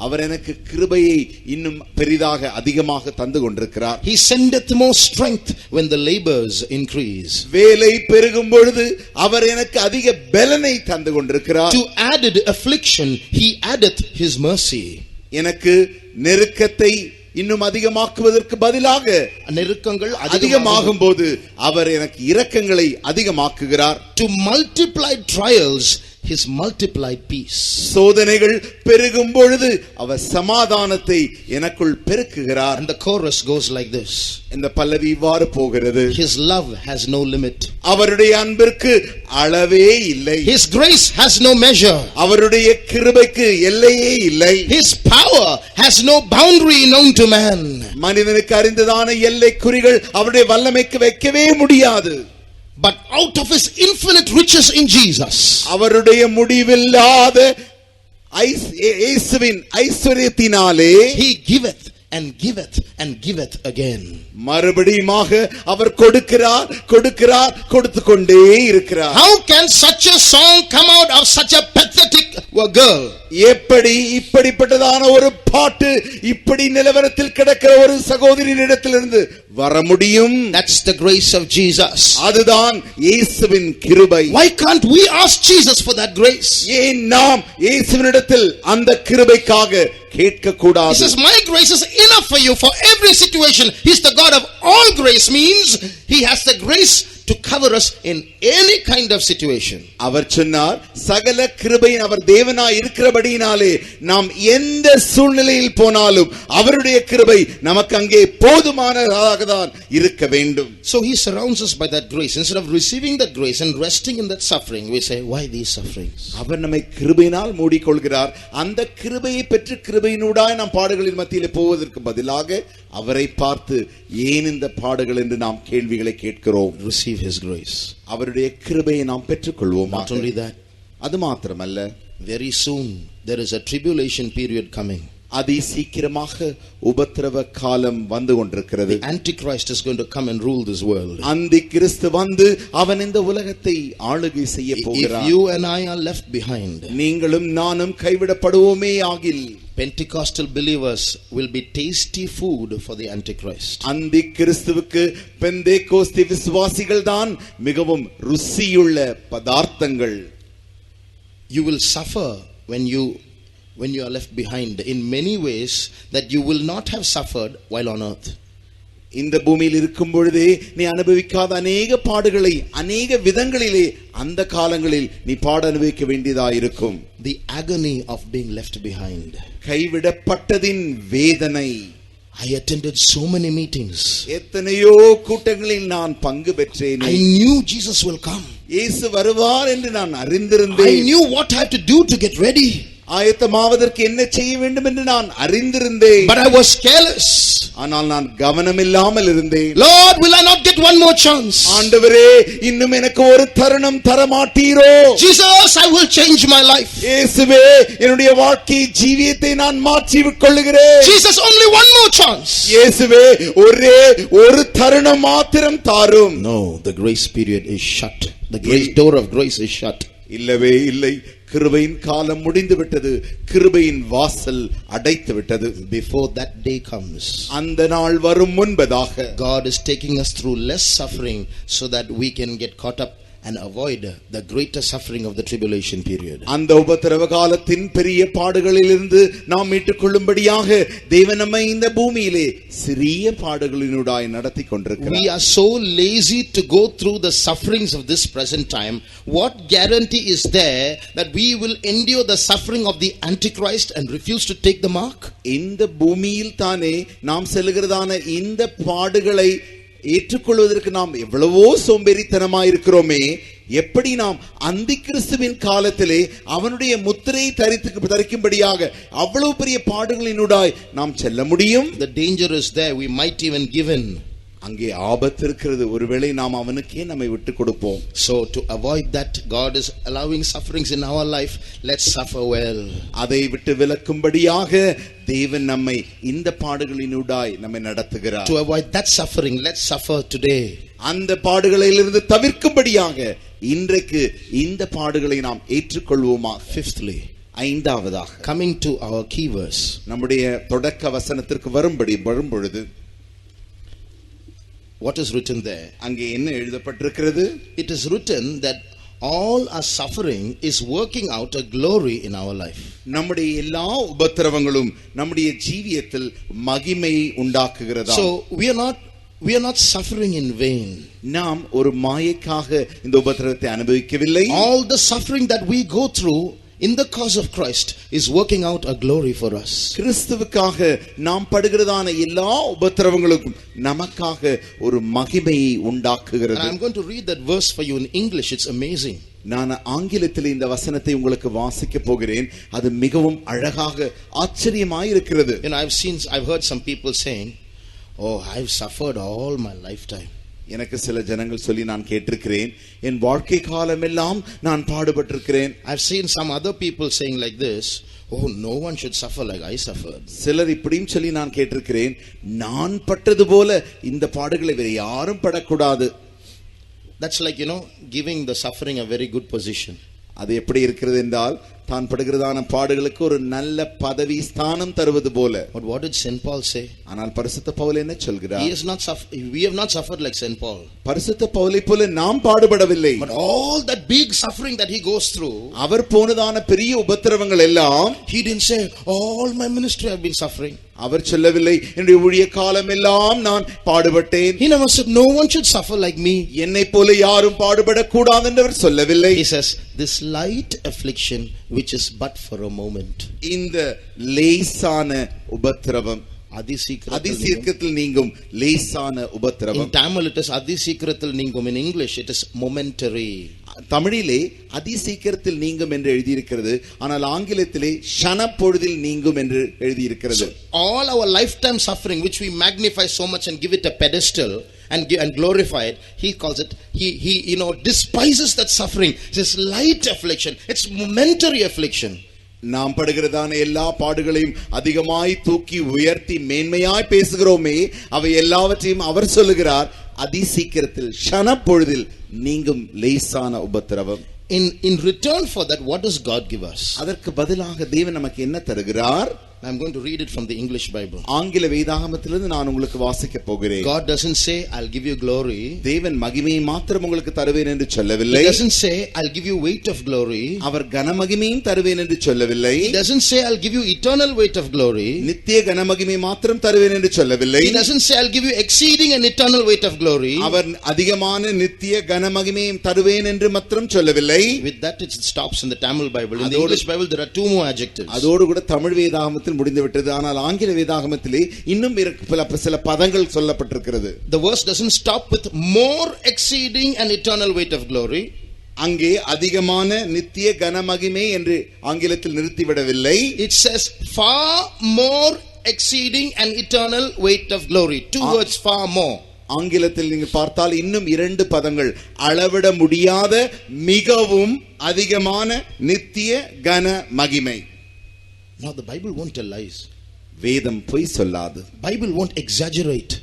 Speaker 2: அவர் எனக்கு கிருபையை இன்னும் பெரிதாக அதிகமாக தந்து கொண்டிருக்கிறார்.
Speaker 1: He sendeth more strength when the labors increase.
Speaker 2: வேலை பெருகும் பொழுது அவர் எனக்கு அதிக பலனை தந்து கொண்டிருக்கிறார்.
Speaker 1: To added affliction he addeth his mercy.
Speaker 2: எனக்கு நெருக்கத்தை இன்னும் அதிகமாக்குவதற்கு பதிலாக
Speaker 1: நெருக்கங்கள்
Speaker 2: அதிகமாகும் போது அவர் எனக்கு இரக்கங்களை அதிகமாக்குகிறார்.
Speaker 1: To multiply trials his multiplied peace.
Speaker 2: சோதனைகள் பெருகும் பொழுது அவர் சமாதானத்தை எனக்குள் பெருக்குகிறார்.
Speaker 1: And the chorus goes like this.
Speaker 2: இந்த பல்லவி இவ்வாறு போகிறது.
Speaker 1: His love has no limit.
Speaker 2: அவருடைய அன்பிற்கு அளவே இல்லை.
Speaker 1: His grace has no measure.
Speaker 2: அவருடைய கிருபைக்கு எல்லையே இல்லை.
Speaker 1: His power has no boundary known to man.
Speaker 2: மனிதனுக்கு அறிந்ததான எல்லை குறிகள் அவருடைய வல்லமைக்கு வைக்கவே முடியாது.
Speaker 1: But out of his infinite riches in Jesus,
Speaker 2: அவருடைய முடிவில்லாத இயேசுவின் ஐஸ்வரியத்தினாலே
Speaker 1: he giveth and giveth and giveth again.
Speaker 2: மறுபடியுமாக அவர் கொடுக்கிறார் கொடுக்கிறார் கொடுத்து கொண்டே இருக்கிறார்.
Speaker 1: How can such a song come out of such a pathetic girl?
Speaker 2: எப்படி இப்படிப்பட்டதான ஒரு பாட்டு இப்படி நிலவரத்தில் கிடக்கிற ஒரு சகோதரியிடத்திலிருந்து வர முடியும்?
Speaker 1: That's the grace of Jesus.
Speaker 2: அதுதான் இயேசுவின் கிருபை.
Speaker 1: Why can't we ask Jesus for that grace?
Speaker 2: ஏன் நாம் இயேசுவினிடத்தில் அந்த கிருபைக்காக கேட்க கூடாது?
Speaker 1: He says my grace is enough for you for every situation. He's the God of all grace, means he has the grace to cover us in any kind of situation.
Speaker 2: அவர் சொன்னார், சகல கிருபையின் அவர் தேவனாய் இருக்கிறபடியினாலே நாம் எந்த சூழ்நிலையில் போனாலும் அவருடைய கிருபை நமக்கு அங்கே போதுமானதாக தான் இருக்க வேண்டும்.
Speaker 1: So he surrounds us by that grace. Instead of receiving that grace and resting in that suffering, we say, why these sufferings?
Speaker 2: அவர் நம்மை கிருபையினால் மூடிக்கொள்கிறார். அந்த கிருபையை பெற்று கிருபையினூடாய் நாம் பாடுகளின் மத்தியிலே போவதற்கு பதிலாக அவரை பார்த்து ஏன் இந்த பாடுகள் என்று நாம் கேள்விகளை கேட்கிறோம்.
Speaker 1: Receive his grace.
Speaker 2: அவருடைய கிருபையை நாம் பெற்றுக்கொள்வோம்.
Speaker 1: Not only that,
Speaker 2: அது மாத்திரமல்ல,
Speaker 1: very soon there is a tribulation period coming.
Speaker 2: அதி சீக்கிரமாக உபத்திரவ காலம் வந்து கொண்டிருக்கிறது.
Speaker 1: The Antichrist is going to come and rule this world.
Speaker 2: அந்தி கிறிஸ்து வந்து அவன் இந்த உலகத்தை ஆளுகை செய்ய போகிறார்.
Speaker 1: If you and I are left behind,
Speaker 2: நீங்களும் நானும் கைவிடப்படுவோமே ஆகில்,
Speaker 1: Pentecostal believers will be tasty food for the Antichrist.
Speaker 2: அந்தி கிறிஸ்துவுக்கு பெந்தேகோஸ்தே விசுவாசிகள் தான் மிகவும் ருசியுள்ள பதார்த்தங்கள்.
Speaker 1: You will suffer when you are left behind in many ways that you will not have suffered while on earth.
Speaker 2: இந்த பூமியில் இருக்கும் பொழுதே நீ அனுபவிக்காத அநேக பாடுகளை அநேக விதங்களிலே அந்த காலங்களில் நீ பாட அனுபவிக்க வேண்டியதாயிருக்கும்.
Speaker 1: The agony of being left behind.
Speaker 2: கைவிடப்பட்டதின் வேதனை.
Speaker 1: I attended so many meetings.
Speaker 2: எத்தனையோ கூட்டங்களில் நான் பங்கு பெற்றேன்.
Speaker 1: I knew Jesus will come.
Speaker 2: இயேசு வருவார் என்று நான் அறிந்திருந்தேன்.
Speaker 1: I knew what I had to do to get ready.
Speaker 2: ஆயத்தமாவதற்கு என்ன செய்ய வேண்டும் என்று நான் அறிந்திருந்தேன்.
Speaker 1: But I was careless.
Speaker 2: ஆனால் நான் கவனமில்லாமல் இருந்தேன்.
Speaker 1: Lord, will I not get one more chance?
Speaker 2: ஆண்டவரே, இன்னும் எனக்கு ஒரு தருணம் தர மாட்டீரோ?
Speaker 1: Jesus, I will change my life.
Speaker 2: இயேசுவே, என்னுடைய வாழ்க்கை ஜீவியத்தை நான் மாற்றி கொள்ளுகிறேன்.
Speaker 1: Jesus, only one more chance.
Speaker 2: இயேசுவே, ஒரே ஒரு தருணம் மாத்திரம் தாரும்.
Speaker 1: No, the grace period is shut. The grace door of grace is shut.
Speaker 2: இல்லவே இல்லை. கிருபையின் காலம் முடிந்து விட்டது. கிருபையின் வாசல் அடைத்து விட்டது.
Speaker 1: Before that day comes,
Speaker 2: அந்த நாள் வரும் முன்பதாக,
Speaker 1: God is taking us through less suffering so that we can get caught up and avoid the greater suffering of the tribulation period.
Speaker 2: அந்த உபத்திரவ காலத்தின் பெரிய பாடுகளிலிருந்து நாம் மீட்டுக் கொள்ளும்படியாக தேவன் நம்மை இந்த பூமியிலே சிறிய பாடுகளினூடாய் நடத்தி கொண்டிருக்கிறார்.
Speaker 1: We are so lazy to go through the sufferings of this present time. What guarantee is there that we will endure the suffering of the Antichrist and refuse to take the mark?
Speaker 2: இந்த பூமியில் தானே நாம் செல்கிறதான இந்த பாடுகளை ஏற்றுக்கொள்வதற்கு நாம் எவ்வளவோ சோம்பேறித்தனமாயிருக்கிறோமே. எப்படி நாம் அந்தி கிறிஸ்துவின் காலத்திலே அவனுடைய முத்திரை தரிக்கும்படியாக அவ்வளவு பெரிய பாடுகளினூடாய் நாம் செல்ல முடியும்?
Speaker 1: The danger is there. We might even give in.
Speaker 2: அங்கே ஆபத்து இருக்கிறது. ஒருவேளை நாம் அவனுக்கே நம்மை விட்டு கொடுப்போம்.
Speaker 1: So to avoid that, God is allowing sufferings in our life. Let's suffer well.
Speaker 2: அதை விட்டு விலக்கும்படியாக தேவன் நம்மை இந்த பாடுகளினூடாய் நம்மை நடத்துகிறார்.
Speaker 1: To avoid that suffering, let's suffer today.
Speaker 2: அந்த பாடுகளிலிருந்து தவிர்க்கும்படியாக இன்றைக்கு இந்த பாடுகளை நாம் ஏற்றுக்கொள்வோமா?
Speaker 1: Fifthly,
Speaker 2: ஐந்தாவதாக,
Speaker 1: coming to our key verse,
Speaker 2: நம்முடைய தொடக்க வசனத்திற்கு வரும் பொழுது
Speaker 1: what is written there?
Speaker 2: அங்கே என்ன எழுதப்பட்டிருக்கிறது?
Speaker 1: It is written that all our suffering is working out a glory in our life.
Speaker 2: நம்முடைய எல்லா உபத்திரவங்களும் நம்முடைய ஜீவியத்தில் மகிமையை உண்டாக்குகிறதா?
Speaker 1: So we are not suffering in vain.
Speaker 2: நாம் ஒரு மாயைக்காக இந்த உபத்திரவத்தை அனுபவிக்கவில்லை.
Speaker 1: All the suffering that we go through in the cause of Christ is working out a glory for us.
Speaker 2: கிறிஸ்துவுக்காக நாம் படுகிறதான எல்லா உபத்திரவங்களுக்கும் நமக்காக ஒரு மகிமையை உண்டாக்குகிறது.
Speaker 1: And I'm going to read that verse for you in English. It's amazing.
Speaker 2: நான் ஆங்கிலத்தில் இந்த வசனத்தை உங்களுக்கு வாசிக்க போகிறேன். அது மிகவும் அழகாக ஆச்சரியமாய் இருக்கிறது.
Speaker 1: I've heard some people saying, "Oh, I've suffered all my lifetime."
Speaker 2: எனக்கு சில ஜனங்கள் சொல்லி நான் கேட்டிருக்கிறேன், என் வாழ்க்கை காலம் எல்லாம் நான் பாடுபட்டிருக்கிறேன்.
Speaker 1: I've seen some other people saying like this, "Oh, no one should suffer like I suffered."
Speaker 2: சிலர் இப்படியும் சொல்லி நான் கேட்டிருக்கிறேன், நான் பட்டது போல இந்த பாடுகளை வேறு யாரும் படக்கூடாது.
Speaker 1: That's like, giving the suffering a very good position.
Speaker 2: அது எப்படி இருக்கிறது என்றால், தான் படுகிறதான பாடுகளுக்கு ஒரு நல்ல பதவி ஸ்தானம் தருவது போல.
Speaker 1: But what did St. Paul say?
Speaker 2: ஆனால் பரிசுத்த பவுல் என்ன சொல்கிறார்?
Speaker 1: We have not suffered like St. Paul.
Speaker 2: பரிசுத்த பவுலை போல நாம் பாடுபடவில்லை.
Speaker 1: But all that big suffering that he goes through,
Speaker 2: அவர் போனதான பெரிய உபத்திரவங்கள் எல்லாம்,
Speaker 1: he didn't say, "All my ministry I've been suffering."
Speaker 2: அவர் சொல்லவில்லை, என்னுடைய ஊழிய காலம் எல்லாம் நான் பாடுபட்டேன்.
Speaker 1: He never said, "No one should suffer like me."
Speaker 2: என்னை போல யாரும் பாடுபடக்கூடாது என்று அவர் சொல்லவில்லை.
Speaker 1: He says, "This light affliction which is but for a moment."
Speaker 2: இந்த லேசான உபத்திரவம் அதிசீக்கிரத்தில் நீங்கும் லேசான உபத்திரவம்.
Speaker 1: In Tamil it is அதிசீக்கிரத்தில் நீங்கும். In English it is momentary.
Speaker 2: தமிழிலே அதிசீக்கிரத்தில் நீங்கும் என்று எழுதியிருக்கிறது. ஆனால் ஆங்கிலத்திலே க்ஷணப்பொழுதில் நீங்கும் என்று எழுதியிருக்கிறது.
Speaker 1: All our lifetime suffering which we magnify so much and give it a pedestal and glorify it, he calls it, he despises that suffering. This light affliction, it's momentary affliction.
Speaker 2: நாம் படுகிறதான எல்லா பாடுகளையும் அதிகமாய் தூக்கி உயர்த்தி மேன்மையாய் பேசுகிறோமே, அவை எல்லாவற்றையும் அவர் சொல்லுகிறார் அதிசீக்கிரத்தில் க்ஷணப்பொழுதில் நீங்கும் லேசான உபத்திரவம்.
Speaker 1: In return for that, what does God give us?
Speaker 2: அதற்கு பதிலாக தேவன் நமக்கு என்ன தருகிறார்?
Speaker 1: I'm going to read it from the English Bible.
Speaker 2: ஆங்கில வேதாகமத்திலிருந்து நான் உங்களுக்கு வாசிக்க போகிறேன்.
Speaker 1: God doesn't say I'll give you glory.
Speaker 2: தேவன் மகிமையை மாத்திரம் உங்களுக்கு தருவேன் என்று சொல்லவில்லை.
Speaker 1: He doesn't say I'll give you weight of glory.
Speaker 2: அவர் கனமகிமையும் தருவேன் என்று சொல்லவில்லை.
Speaker 1: He doesn't say I'll give you eternal weight of glory.
Speaker 2: நித்திய கனமகிமை மாத்திரம் தருவேன் என்று சொல்லவில்லை.
Speaker 1: He doesn't say I'll give you exceeding and eternal weight of glory.
Speaker 2: அவர் அதிகமான நித்திய கனமகிமையும் தருவேன் என்று மாத்திரம் சொல்லவில்லை.
Speaker 1: With that it stops in the Tamil Bible. In the English Bible there are two more adjectives.
Speaker 2: அதோடு கூட தமிழ் வேதாகமத்தில் முடிந்து விட்டது. ஆனால் ஆங்கில வேதாகமத்திலே இன்னும் சில பதங்கள் சொல்லப்பட்டிருக்கிறது.
Speaker 1: The verse doesn't stop with more exceeding and eternal weight of glory.
Speaker 2: அங்கே அதிகமான நித்திய கனமகிமை என்று ஆங்கிலத்தில் நிறுத்திவிடவில்லை.
Speaker 1: It says far more exceeding and eternal weight of glory. Two words, far more.
Speaker 2: ஆங்கிலத்தில் நீங்கள் பார்த்தால் இன்னும் 2 பதங்கள், அளவிட முடியாத மிகவும் அதிகமான நித்திய கன மகிமை.
Speaker 1: Now the Bible won't tell lies.
Speaker 2: வேதம் பொய் சொல்லாது.
Speaker 1: Bible won't exaggerate.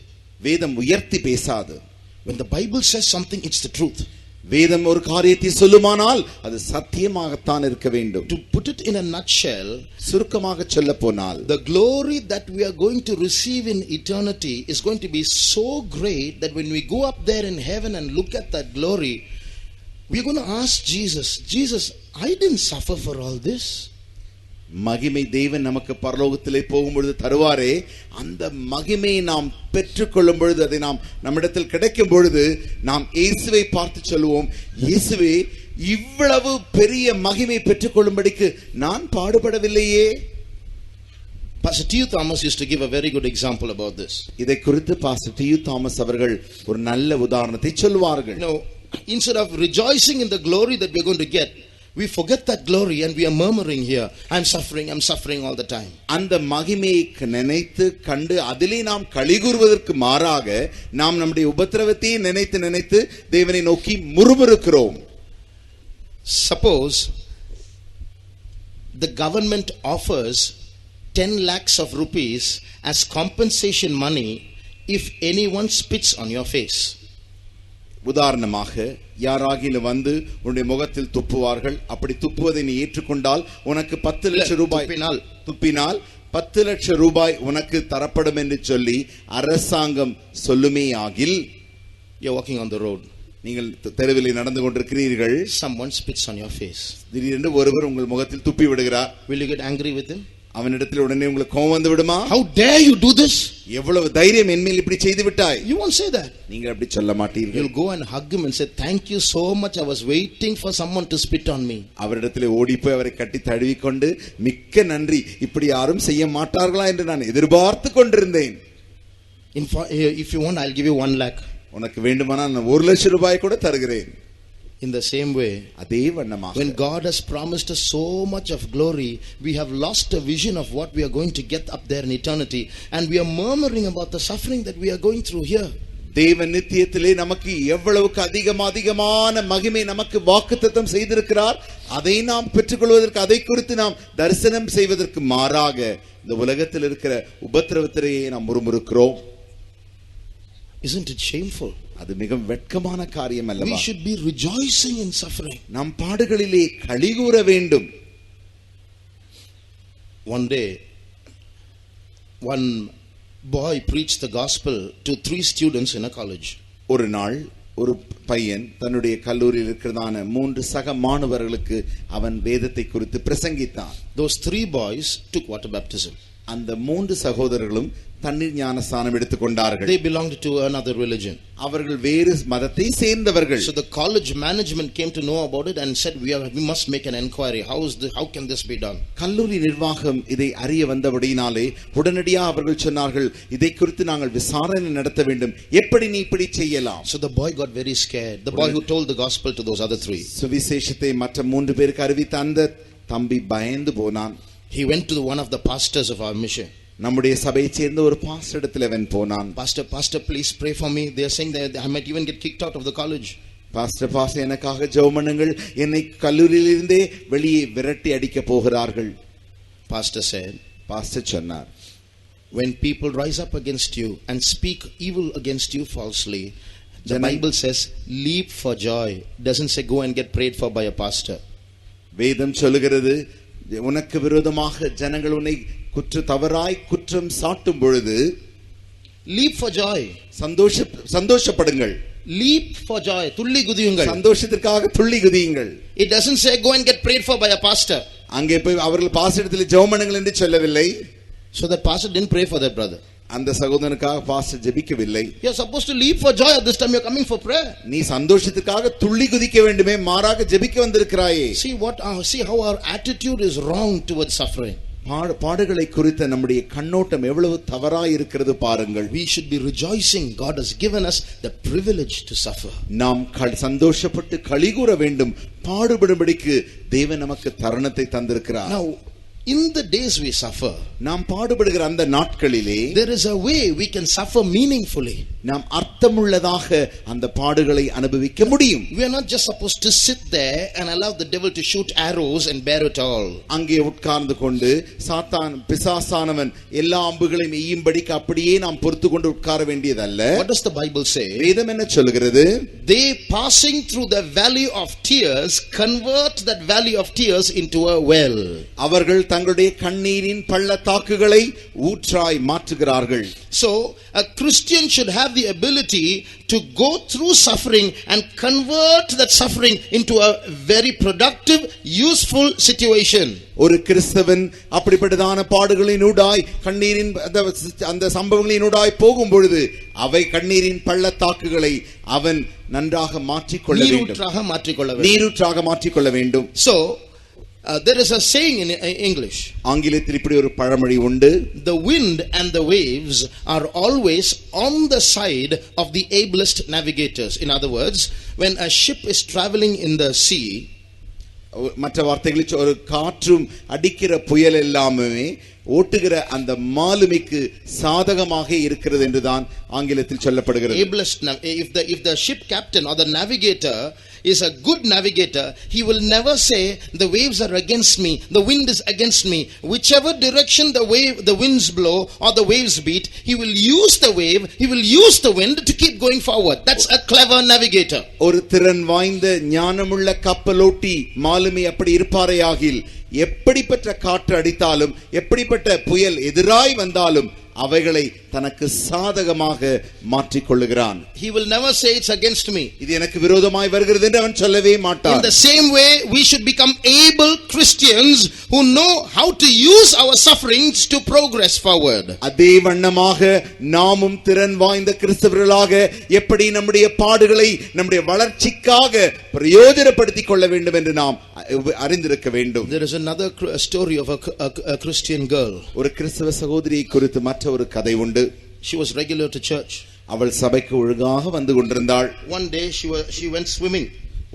Speaker 2: வேதம் உயர்த்தி பேசாது.
Speaker 1: When the Bible says something, it's the truth.
Speaker 2: வேதம் ஒரு காரியத்தை சொல்லுமானால் அது சத்தியமாகத்தான் இருக்க வேண்டும்.
Speaker 1: To put it in a nutshell,
Speaker 2: சுருக்கமாக சொல்ல போனால்,
Speaker 1: the glory that we are going to receive in eternity is going to be so great that when we go up there in heaven and look at that glory, we're going to ask Jesus, I didn't suffer for all this.
Speaker 2: மகிமை தேவன் நமக்கு பரலோகத்திலே போகும்பொழுது தருவாரே, அந்த மகிமையை நாம் பெற்றுக்கொள்ளும் பொழுது, அதை நாம் நம்மிடத்தில் கிடைக்கும் பொழுது நாம் இயேசுவை பார்த்து சொல்லுவோம், இயேசுவே இவ்வளவு பெரிய மகிமை பெற்றுக்கொள்ளும்படிக்கு நான் பாடுபடவில்லையே.
Speaker 1: Pastor T.U. Thomas used to give a very good example about this.
Speaker 2: இதை குறித்து பாஸ்டர் T.U. தாமஸ் அவர்கள் ஒரு நல்ல உதாரணத்தை சொல்வார்கள்.
Speaker 1: Instead of rejoicing in the glory that we are going to get, we forget that glory and we are murmuring here, I'm suffering all the time.
Speaker 2: அந்த மகிமையை நினைத்து கண்டு அதிலே நாம் களிகூறுவதற்கு மாறாக நாம் நம்முடைய உபத்திரவத்தை நினைத்து தேவனை நோக்கி முறுமுறுக்கிறோம்.
Speaker 1: Suppose the government offers 10 lakhs of rupees as compensation money if anyone spits on your face.
Speaker 2: உதாரணமாக யாராகிலும் வந்து உன்னுடைய முகத்தில் துப்புவார்கள். அப்படி துப்புவதை நீ ஏற்றுக்கொண்டால் உனக்கு 10 லட்சம் ரூபாய் துப்பினால் 10 லட்சம் ரூபாய் உனக்கு தரப்படும் என்று சொல்லி அரசாங்கம் சொல்லுமே ஆகில்,
Speaker 1: you're walking on the road,
Speaker 2: நீங்கள் தெருவில் நடந்து கொண்டிருக்கிறீர்கள்,
Speaker 1: someone spits on your face,
Speaker 2: திடீரென்று ஒருவர் உங்கள் முகத்தில் துப்பி விடுகிறார்.
Speaker 1: will you get angry with him?
Speaker 2: அவனிடத்தில் உடனே உங்களுக்கு கோபம் வந்து விடுமா?
Speaker 1: How dare you do this?
Speaker 2: எவ்வளவு தைரியம் என்மேல் இப்படி செய்து விட்டாய்?
Speaker 1: You won't say that.
Speaker 2: நீங்கள் அப்படி சொல்ல மாட்டீர்கள்.
Speaker 1: You'll go and hug him and say, thank you so much, I was waiting for someone to spit on me.
Speaker 2: அவரிடத்திலே ஓடி போய் அவரை கட்டி தழுவிக்கொண்டு, மிக்க நன்றி, இப்படி யாரும் செய்ய மாட்டார்களா என்று நான் எதிர்பார்த்து கொண்டிருந்தேன்.
Speaker 1: If you want, I'll give you 1 lakh.
Speaker 2: உனக்கு வேண்டுமானால் நான் 1 லட்சம் ரூபாய் கூட தருகிறேன்.
Speaker 1: In the same way,
Speaker 2: அதே வண்ணமாக,
Speaker 1: when God has promised us so much of glory, we have lost a vision of what we are going to get up there in eternity, and we are murmuring about the suffering that we are going through here.
Speaker 2: தேவன் நித்தியத்திலே நமக்கு எவ்வளவுக்கு அதிகமான மகிமை நமக்கு வாக்குத்தத்தம் செய்திருக்கிறார், அதை நாம் பெற்றுக்கொள்வதற்கு, அதை குறித்து நாம் தரிசனம் செய்வதற்கு மாறாக இந்த உலகத்தில் இருக்கிற உபத்திரவத்திலேயே நாம் முறுமுறுக்கிறோம்.
Speaker 1: Isn't it shameful?
Speaker 2: அது மிகவும் வெட்கமான காரியம் அல்லவா?
Speaker 1: We should be rejoicing in suffering.
Speaker 2: நம் பாடுகளிலே களிகூற வேண்டும்.
Speaker 1: One day, one boy preached the gospel to 3 students in a college.
Speaker 2: ஒரு நாள் ஒரு பையன் தன்னுடைய கல்லூரியில் இருக்கிறதான 3 சக மாணவர்களுக்கு அவன் வேதத்தை குறித்து பிரசங்கித்தான்.
Speaker 1: Those 3 boys took water baptism.
Speaker 2: அந்த 3 சகோதரர்களும் தண்ணீர் ஞானஸ்நானம் எடுத்துக்கொண்டார்கள்.
Speaker 1: They belonged to another religion.
Speaker 2: அவர்கள் வேறு மதத்தை சேர்ந்தவர்கள்.
Speaker 1: So the college management came to know about it and said, we must make an inquiry. How can this be done?
Speaker 2: கல்லூரி நிர்வாகம் இதை அறிய வந்தபடியினாலே உடனடியாக அவர்கள் சொன்னார்கள், இதை குறித்து நாங்கள் விசாரணை நடத்த வேண்டும், எப்படி நீ இப்படி செய்யலாம்?
Speaker 1: So the boy got very scared. The boy who told the gospel to those other 3.
Speaker 2: சுவிசேஷத்தை மற்ற 3 பேருக்கு அறிவித்த அந்த தம்பி பயந்து போனான்.
Speaker 1: He went to one of the pastors of our mission.
Speaker 2: நம்முடைய சபையை சேர்ந்த ஒரு பாஸ்டர் இடத்துல அவன் போனான்.
Speaker 1: Pastor, please pray for me. They are saying that I might even get kicked out of the college.
Speaker 2: Pastor எனக்காக ஜெபம் பண்ணுங்கள், என்னை கல்லூரியிலிருந்தே வெளியே விரட்டி அடிக்க போகிறார்கள்.
Speaker 1: Pastor said,
Speaker 2: பாஸ்டர் சொன்னார்,
Speaker 1: when people rise up against you and speak evil against you falsely, the Bible says, leap for joy. Doesn't say go and get prayed for by a pastor.
Speaker 2: வேதம் சொல்லுகிறது, உனக்கு விரோதமாக ஜனங்கள் உன்னை தவறாய் குற்றம் சாட்டும் பொழுது
Speaker 1: leap for joy.
Speaker 2: சந்தோஷப்படுங்கள்.
Speaker 1: leap for joy. துள்ளி குதியுங்கள்.
Speaker 2: சந்தோஷத்திற்காக துள்ளி குதியுங்கள்.
Speaker 1: It doesn't say go and get prayed for by a pastor.
Speaker 2: அங்கே போய் அவர்கள் பாஸ்டரிடத்தில் ஜெபம் பண்ணுங்கள் என்று சொல்லவில்லை.
Speaker 1: So that pastor didn't pray for that brother.
Speaker 2: அந்த சகோதரனுக்காக pastor ஜெபிக்கவில்லை.
Speaker 1: You are supposed to leap for joy. At this time you are coming for prayer.
Speaker 2: நீ சந்தோஷத்துக்காக துள்ளி குதிக்க வேண்டுமே, மாறாக ஜெபிக்க வந்திருக்கிறாயே.
Speaker 1: See how our attitude is wrong towards suffering.
Speaker 2: பாடுகளை குறித்த நம்முடைய கண்ணோட்டம் எவ்வளவு தவறாய் இருக்கிறது பாருங்கள்.
Speaker 1: We should be rejoicing. God has given us the privilege to suffer.
Speaker 2: நாம் சந்தோஷப்பட்டு களிகூற வேண்டும். பாடுபடும்படிக்கு தேவன் நமக்கு தருணத்தை தந்திருக்கிறார்.
Speaker 1: Now in the days we suffer,
Speaker 2: நாம் பாடுபடுகிற அந்த நாட்களிலே
Speaker 1: there is a way we can suffer meaningfully.
Speaker 2: நாம் அர்த்தமுள்ளதாக அந்த பாடுகளை அனுபவிக்க முடியும்.
Speaker 1: We are not just supposed to sit there and allow the devil to shoot arrows and bear it all.
Speaker 2: அங்கே உட்கார்ந்து கொண்டு சாத்தான் பிசாசானவன் எல்லா அம்புகளையும் எய்யும்படிக்கு அப்படியே நாம் பொறுத்து கொண்டு உட்கார வேண்டியதல்ல.
Speaker 1: What does the Bible say?
Speaker 2: வேதம் என்ன சொல்கிறது?
Speaker 1: They passing through the valley of tears convert that valley of tears into a well.
Speaker 2: அவர்கள் தங்களுடைய கண்ணீரின் பள்ளத்தாக்குகளை ஊற்றாய் மாற்றுகிறார்கள்.
Speaker 1: So a Christian should have the ability to go through suffering and convert that suffering into a very productive, useful situation.
Speaker 2: ஒரு கிறிஸ்தவன் அப்படிப்பட்டதான பாடுகளினூடாய் கண்ணீரின் அந்த சம்பவங்களினூடாய் போகும் பொழுது அவை கண்ணீரின் பள்ளத்தாக்குகளை அவன் நன்றாக மாற்றிக்கொள்ள வேண்டும், நீரூற்றாக மாற்றிக்கொள்ள வேண்டும்.
Speaker 1: So there is a saying in English.
Speaker 2: ஆங்கிலத்தில் இப்படி ஒரு பழமொழி உண்டு.
Speaker 1: The wind and the waves are always on the side of the ablest navigators. In other words, when a ship is traveling in the sea,
Speaker 2: மற்ற வார்த்தைகளில் ஒரு காற்றும் அடிக்கிற புயல் எல்லாமே ஓட்டுகிற அந்த மாலுமிக்கு சாதகமாக இருக்கிறது என்றுதான் ஆங்கிலத்தில் சொல்லப்படுகிறது.
Speaker 1: If the ship captain or the navigator is a good navigator, he will never say the waves are against me, the wind is against me. Whichever direction the winds blow or the waves beat, he will use the wave, he will use the wind to keep going forward. That's a clever navigator.
Speaker 2: ஒரு திறன் வாய்ந்த ஞானமுள்ள கப்பலோட்டி மாலுமி அப்படி இருப்பாரேயாகில் எப்படிப்பட்ட காற்று அடித்தாலும் எப்படிப்பட்ட புயல் எதிராய் வந்தாலும் அவைகளை தனக்கு சாதகமாக மாற்றிக் கொள்ளுகிறான்.
Speaker 1: He will never say it's against me.
Speaker 2: இது எனக்கு விரோதமாய் வருகிறது என்று அவன் சொல்லவே மாட்டான்.
Speaker 1: In the same way, we should become able Christians who know how to use our sufferings to progress forward.
Speaker 2: அதே வண்ணமாக நாமும் திறன் வாய்ந்த கிறிஸ்தவர்களாக எப்படி நம்முடைய பாடுகளை நம்முடைய வளர்ச்சிக்காக பிரயோஜனப்படுத்திக் கொள்ள வேண்டும் என்று நாம் அறிந்திருக்க வேண்டும்.
Speaker 1: There is another story of a Christian girl.
Speaker 2: ஒரு கிறிஸ்தவ சகோதரியை குறித்து மற்ற ஒரு கதை உண்டு.
Speaker 1: She was regular to church.
Speaker 2: அவள் சபைக்கு ஒழுங்காக வந்து கொண்டிருந்தாள்.
Speaker 1: One day she went swimming.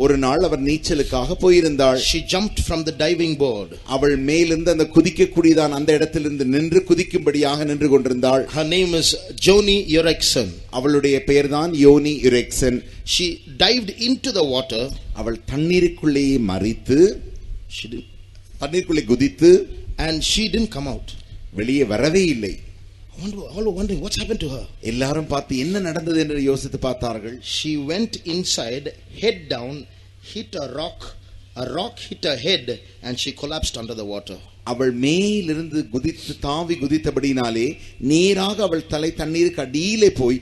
Speaker 2: ஒரு நாள் அவர் நீச்சலுக்காக போயிருந்தாள்.
Speaker 1: She jumped from the diving board.
Speaker 2: அவள் மேலிருந்து அந்த குதிக்கக்கூடியதான் அந்த இடத்திலிருந்து நின்று குதிக்கும்படியாக நின்று கொண்டிருந்தாள்.
Speaker 1: Her name is Joni Erickson.
Speaker 2: அவளுடைய பெயர்தான் யோனி Ericsson.
Speaker 1: She dived into the water.
Speaker 2: அவள் தண்ணீருக்குள்ளே மறித்து தண்ணீருக்குள்ளே குதித்து
Speaker 1: and she didn't come out.
Speaker 2: வெளியே வரவே இல்லை.
Speaker 1: All wondering what's happened to her.
Speaker 2: எல்லாரும் பார்த்து என்ன நடந்தது என்று யோசித்து பார்த்தார்கள்.
Speaker 1: She went inside, head down, hit a rock hit her head and she collapsed under the water.
Speaker 2: அவள் மேலிருந்து குதித்து தாவி குதித்தபடினாலே நேராக அவள் தலை தண்ணீருக்கு அடியிலே போய்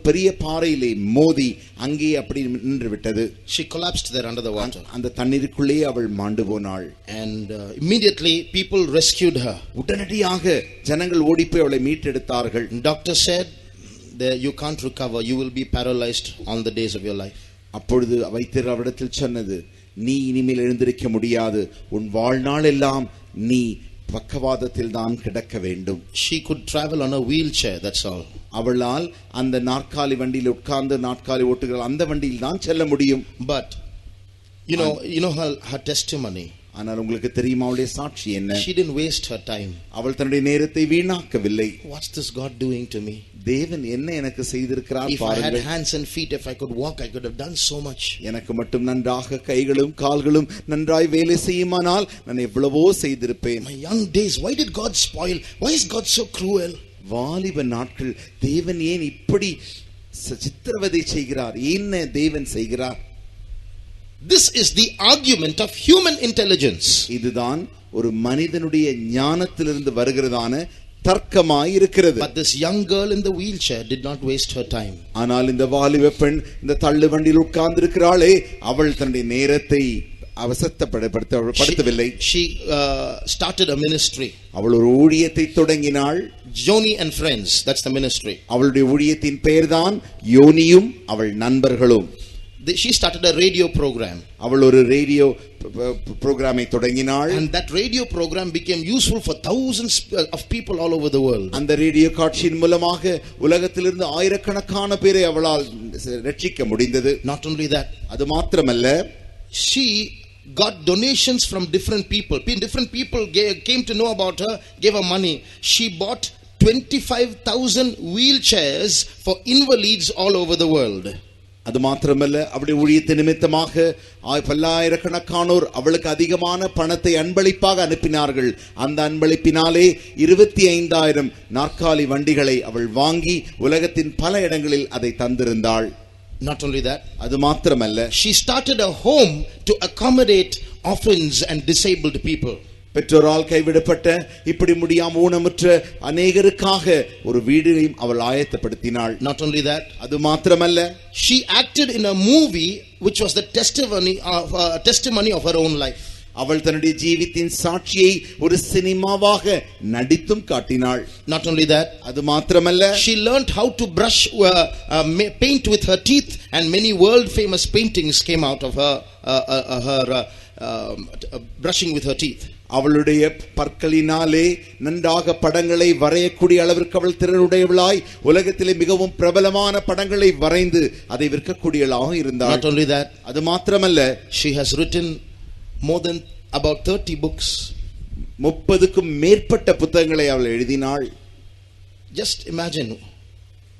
Speaker 2: பெரிய பாறையிலே மோதி அங்கே அப்படி நின்று விட்டது.
Speaker 1: She collapsed there under the water.
Speaker 2: அந்த தண்ணீருக்குள்ளே அவள் மாண்டு போனாள்.
Speaker 1: And immediately people rescued her.
Speaker 2: உடனடியாக ஜனங்கள் ஓடி போய் அவளை மீட்டெடுத்தார்கள்.
Speaker 1: Doctor said that you can't recover, you will be paralyzed all the days of your life.
Speaker 2: அப்பொழுது வைத்தியர் அவரிடத்தில் சொன்னது, நீ இனிமேல் எழுந்திருக்க முடியாது, உன் வாழ்நாள் எல்லாம் நீ பக்கவாதத்தில் தான் கிடக்க வேண்டும்.
Speaker 1: She could travel on a wheelchair, that's all.
Speaker 2: அவளால் அந்த நாற்காலி வண்டியில் உட்கார்ந்து நாற்காலி ஓட்டுகிற அந்த வண்டியில் தான் செல்ல முடியும்.
Speaker 1: But you know her testimony.
Speaker 2: ஆனால் உங்களுக்கு தெரியுமா அவளுடைய சாட்சி என்ன?
Speaker 1: She didn't waste her time.
Speaker 2: அவள் தன்னுடைய நேரத்தை வீணாக்கவில்லை.
Speaker 1: What's this God doing to me?
Speaker 2: தேவன் என்ன எனக்கு செய்திருக்கிறார்
Speaker 1: If I had
Speaker 2: பாருங்கள்.
Speaker 1: hands and feet, if I could walk, I could have done so much.
Speaker 2: எனக்கு மட்டும் நன்றாக கைகளும் கால்களும் நன்றாய் வேலை செய்யுமானால் நான் எவ்வளவோ செய்திருப்பேன்.
Speaker 1: My young days, why did God spoil? Why is God so cruel?
Speaker 2: வாலிப நாட்கள் தேவன் ஏன் இப்படி சித்திரவதை செய்கிறார்? என்ன தேவன் செய்கிறார்?
Speaker 1: This is the argument of human intelligence.
Speaker 2: இதுதான் ஒரு மனிதனுடைய ஞானத்திலிருந்து வருகிறதான தர்க்கமாய் இருக்கிறது.
Speaker 1: But this young girl in the wheelchair did not waste her time.
Speaker 2: ஆனால் இந்த வாலிப பெண் இந்த தள்ளு வண்டியில் உட்கார்ந்து இருக்கிறாளே, அவள் தன்னுடைய நேரத்தை அவசரப்படுத்தவில்லை.
Speaker 1: She started a ministry.
Speaker 2: அவள் ஒரு ஊழியத்தை தொடங்கினாள்.
Speaker 1: Joni and Friends, that's the ministry.
Speaker 2: அவளுடைய ஊழியத்தின் பெயர்தான் யோனியும் அவள் நண்பர்களும்.
Speaker 1: She started a radio program.
Speaker 2: அவள் ஒரு ரேடியோ புரோகிராமை தொடங்கினாள்.
Speaker 1: And that radio program became useful for thousands of people all over the world.
Speaker 2: அந்த ரேடியோ காட்சியின் மூலமாக உலகத்திலிருந்து ஆயிரக்கணக்கான பேரை அவளால் ரட்சிக்க முடிந்தது.
Speaker 1: Not only that,
Speaker 2: அது மாத்திரமல்ல,
Speaker 1: she got donations from different people. Different people came to know about her, gave her money. She bought 25,000 wheelchairs for invalids all over the world.
Speaker 2: அது மாத்திரமல்ல, அவளுடைய ஊழியத்தை நிமித்தமாக பல்லாயிரக்கணக்கானோர் அவளுக்கு அதிகமான பணத்தை அன்பளிப்பாக அனுப்பினார்கள். அந்த அன்பளிப்பினாலே 25,000 நாற்காலி வண்டிகளை அவள் வாங்கி உலகத்தின் பல இடங்களில் அதை தந்திருந்தாள்.
Speaker 1: Not only that,
Speaker 2: அது மாத்திரமல்ல,
Speaker 1: she started a home to accommodate orphans and disabled people.
Speaker 2: பெற்றோரால் கைவிடப்பட்ட இப்படி முடியாம ஊனமுற்ற அநேகருக்காக ஒரு வீடையும் அவள் ஆயத்தப்படுத்தினாள்.
Speaker 1: Not only that,
Speaker 2: அது மாத்திரமல்ல,
Speaker 1: she acted in a movie which was the testimony of her own life.
Speaker 2: அவள் தன்னுடைய ஜீவித்தின் சாட்சியை ஒரு சினிமாவாக நடித்தும் காட்டினாள்.
Speaker 1: Not only that,
Speaker 2: அது மாத்திரமல்ல,
Speaker 1: she learned how to brush paint with her teeth, and many world famous paintings came out of her brushing with her teeth.
Speaker 2: அவளுடைய பற்களினாலே நன்றாக படங்களை வரையக்கூடிய அளவிற்கு அவள் திறனுடையவளாய் உலகத்திலே மிகவும் பிரபலமான படங்களை வரைந்து அதை விற்கக்கூடியவளாக இருந்தாள்.
Speaker 1: Not only that,
Speaker 2: அது மாத்திரமல்ல,
Speaker 1: she has written more than about 30 books.
Speaker 2: 30க்கும் மேற்பட்ட புத்தகங்களை அவள் எழுதினாள்.
Speaker 1: Just imagine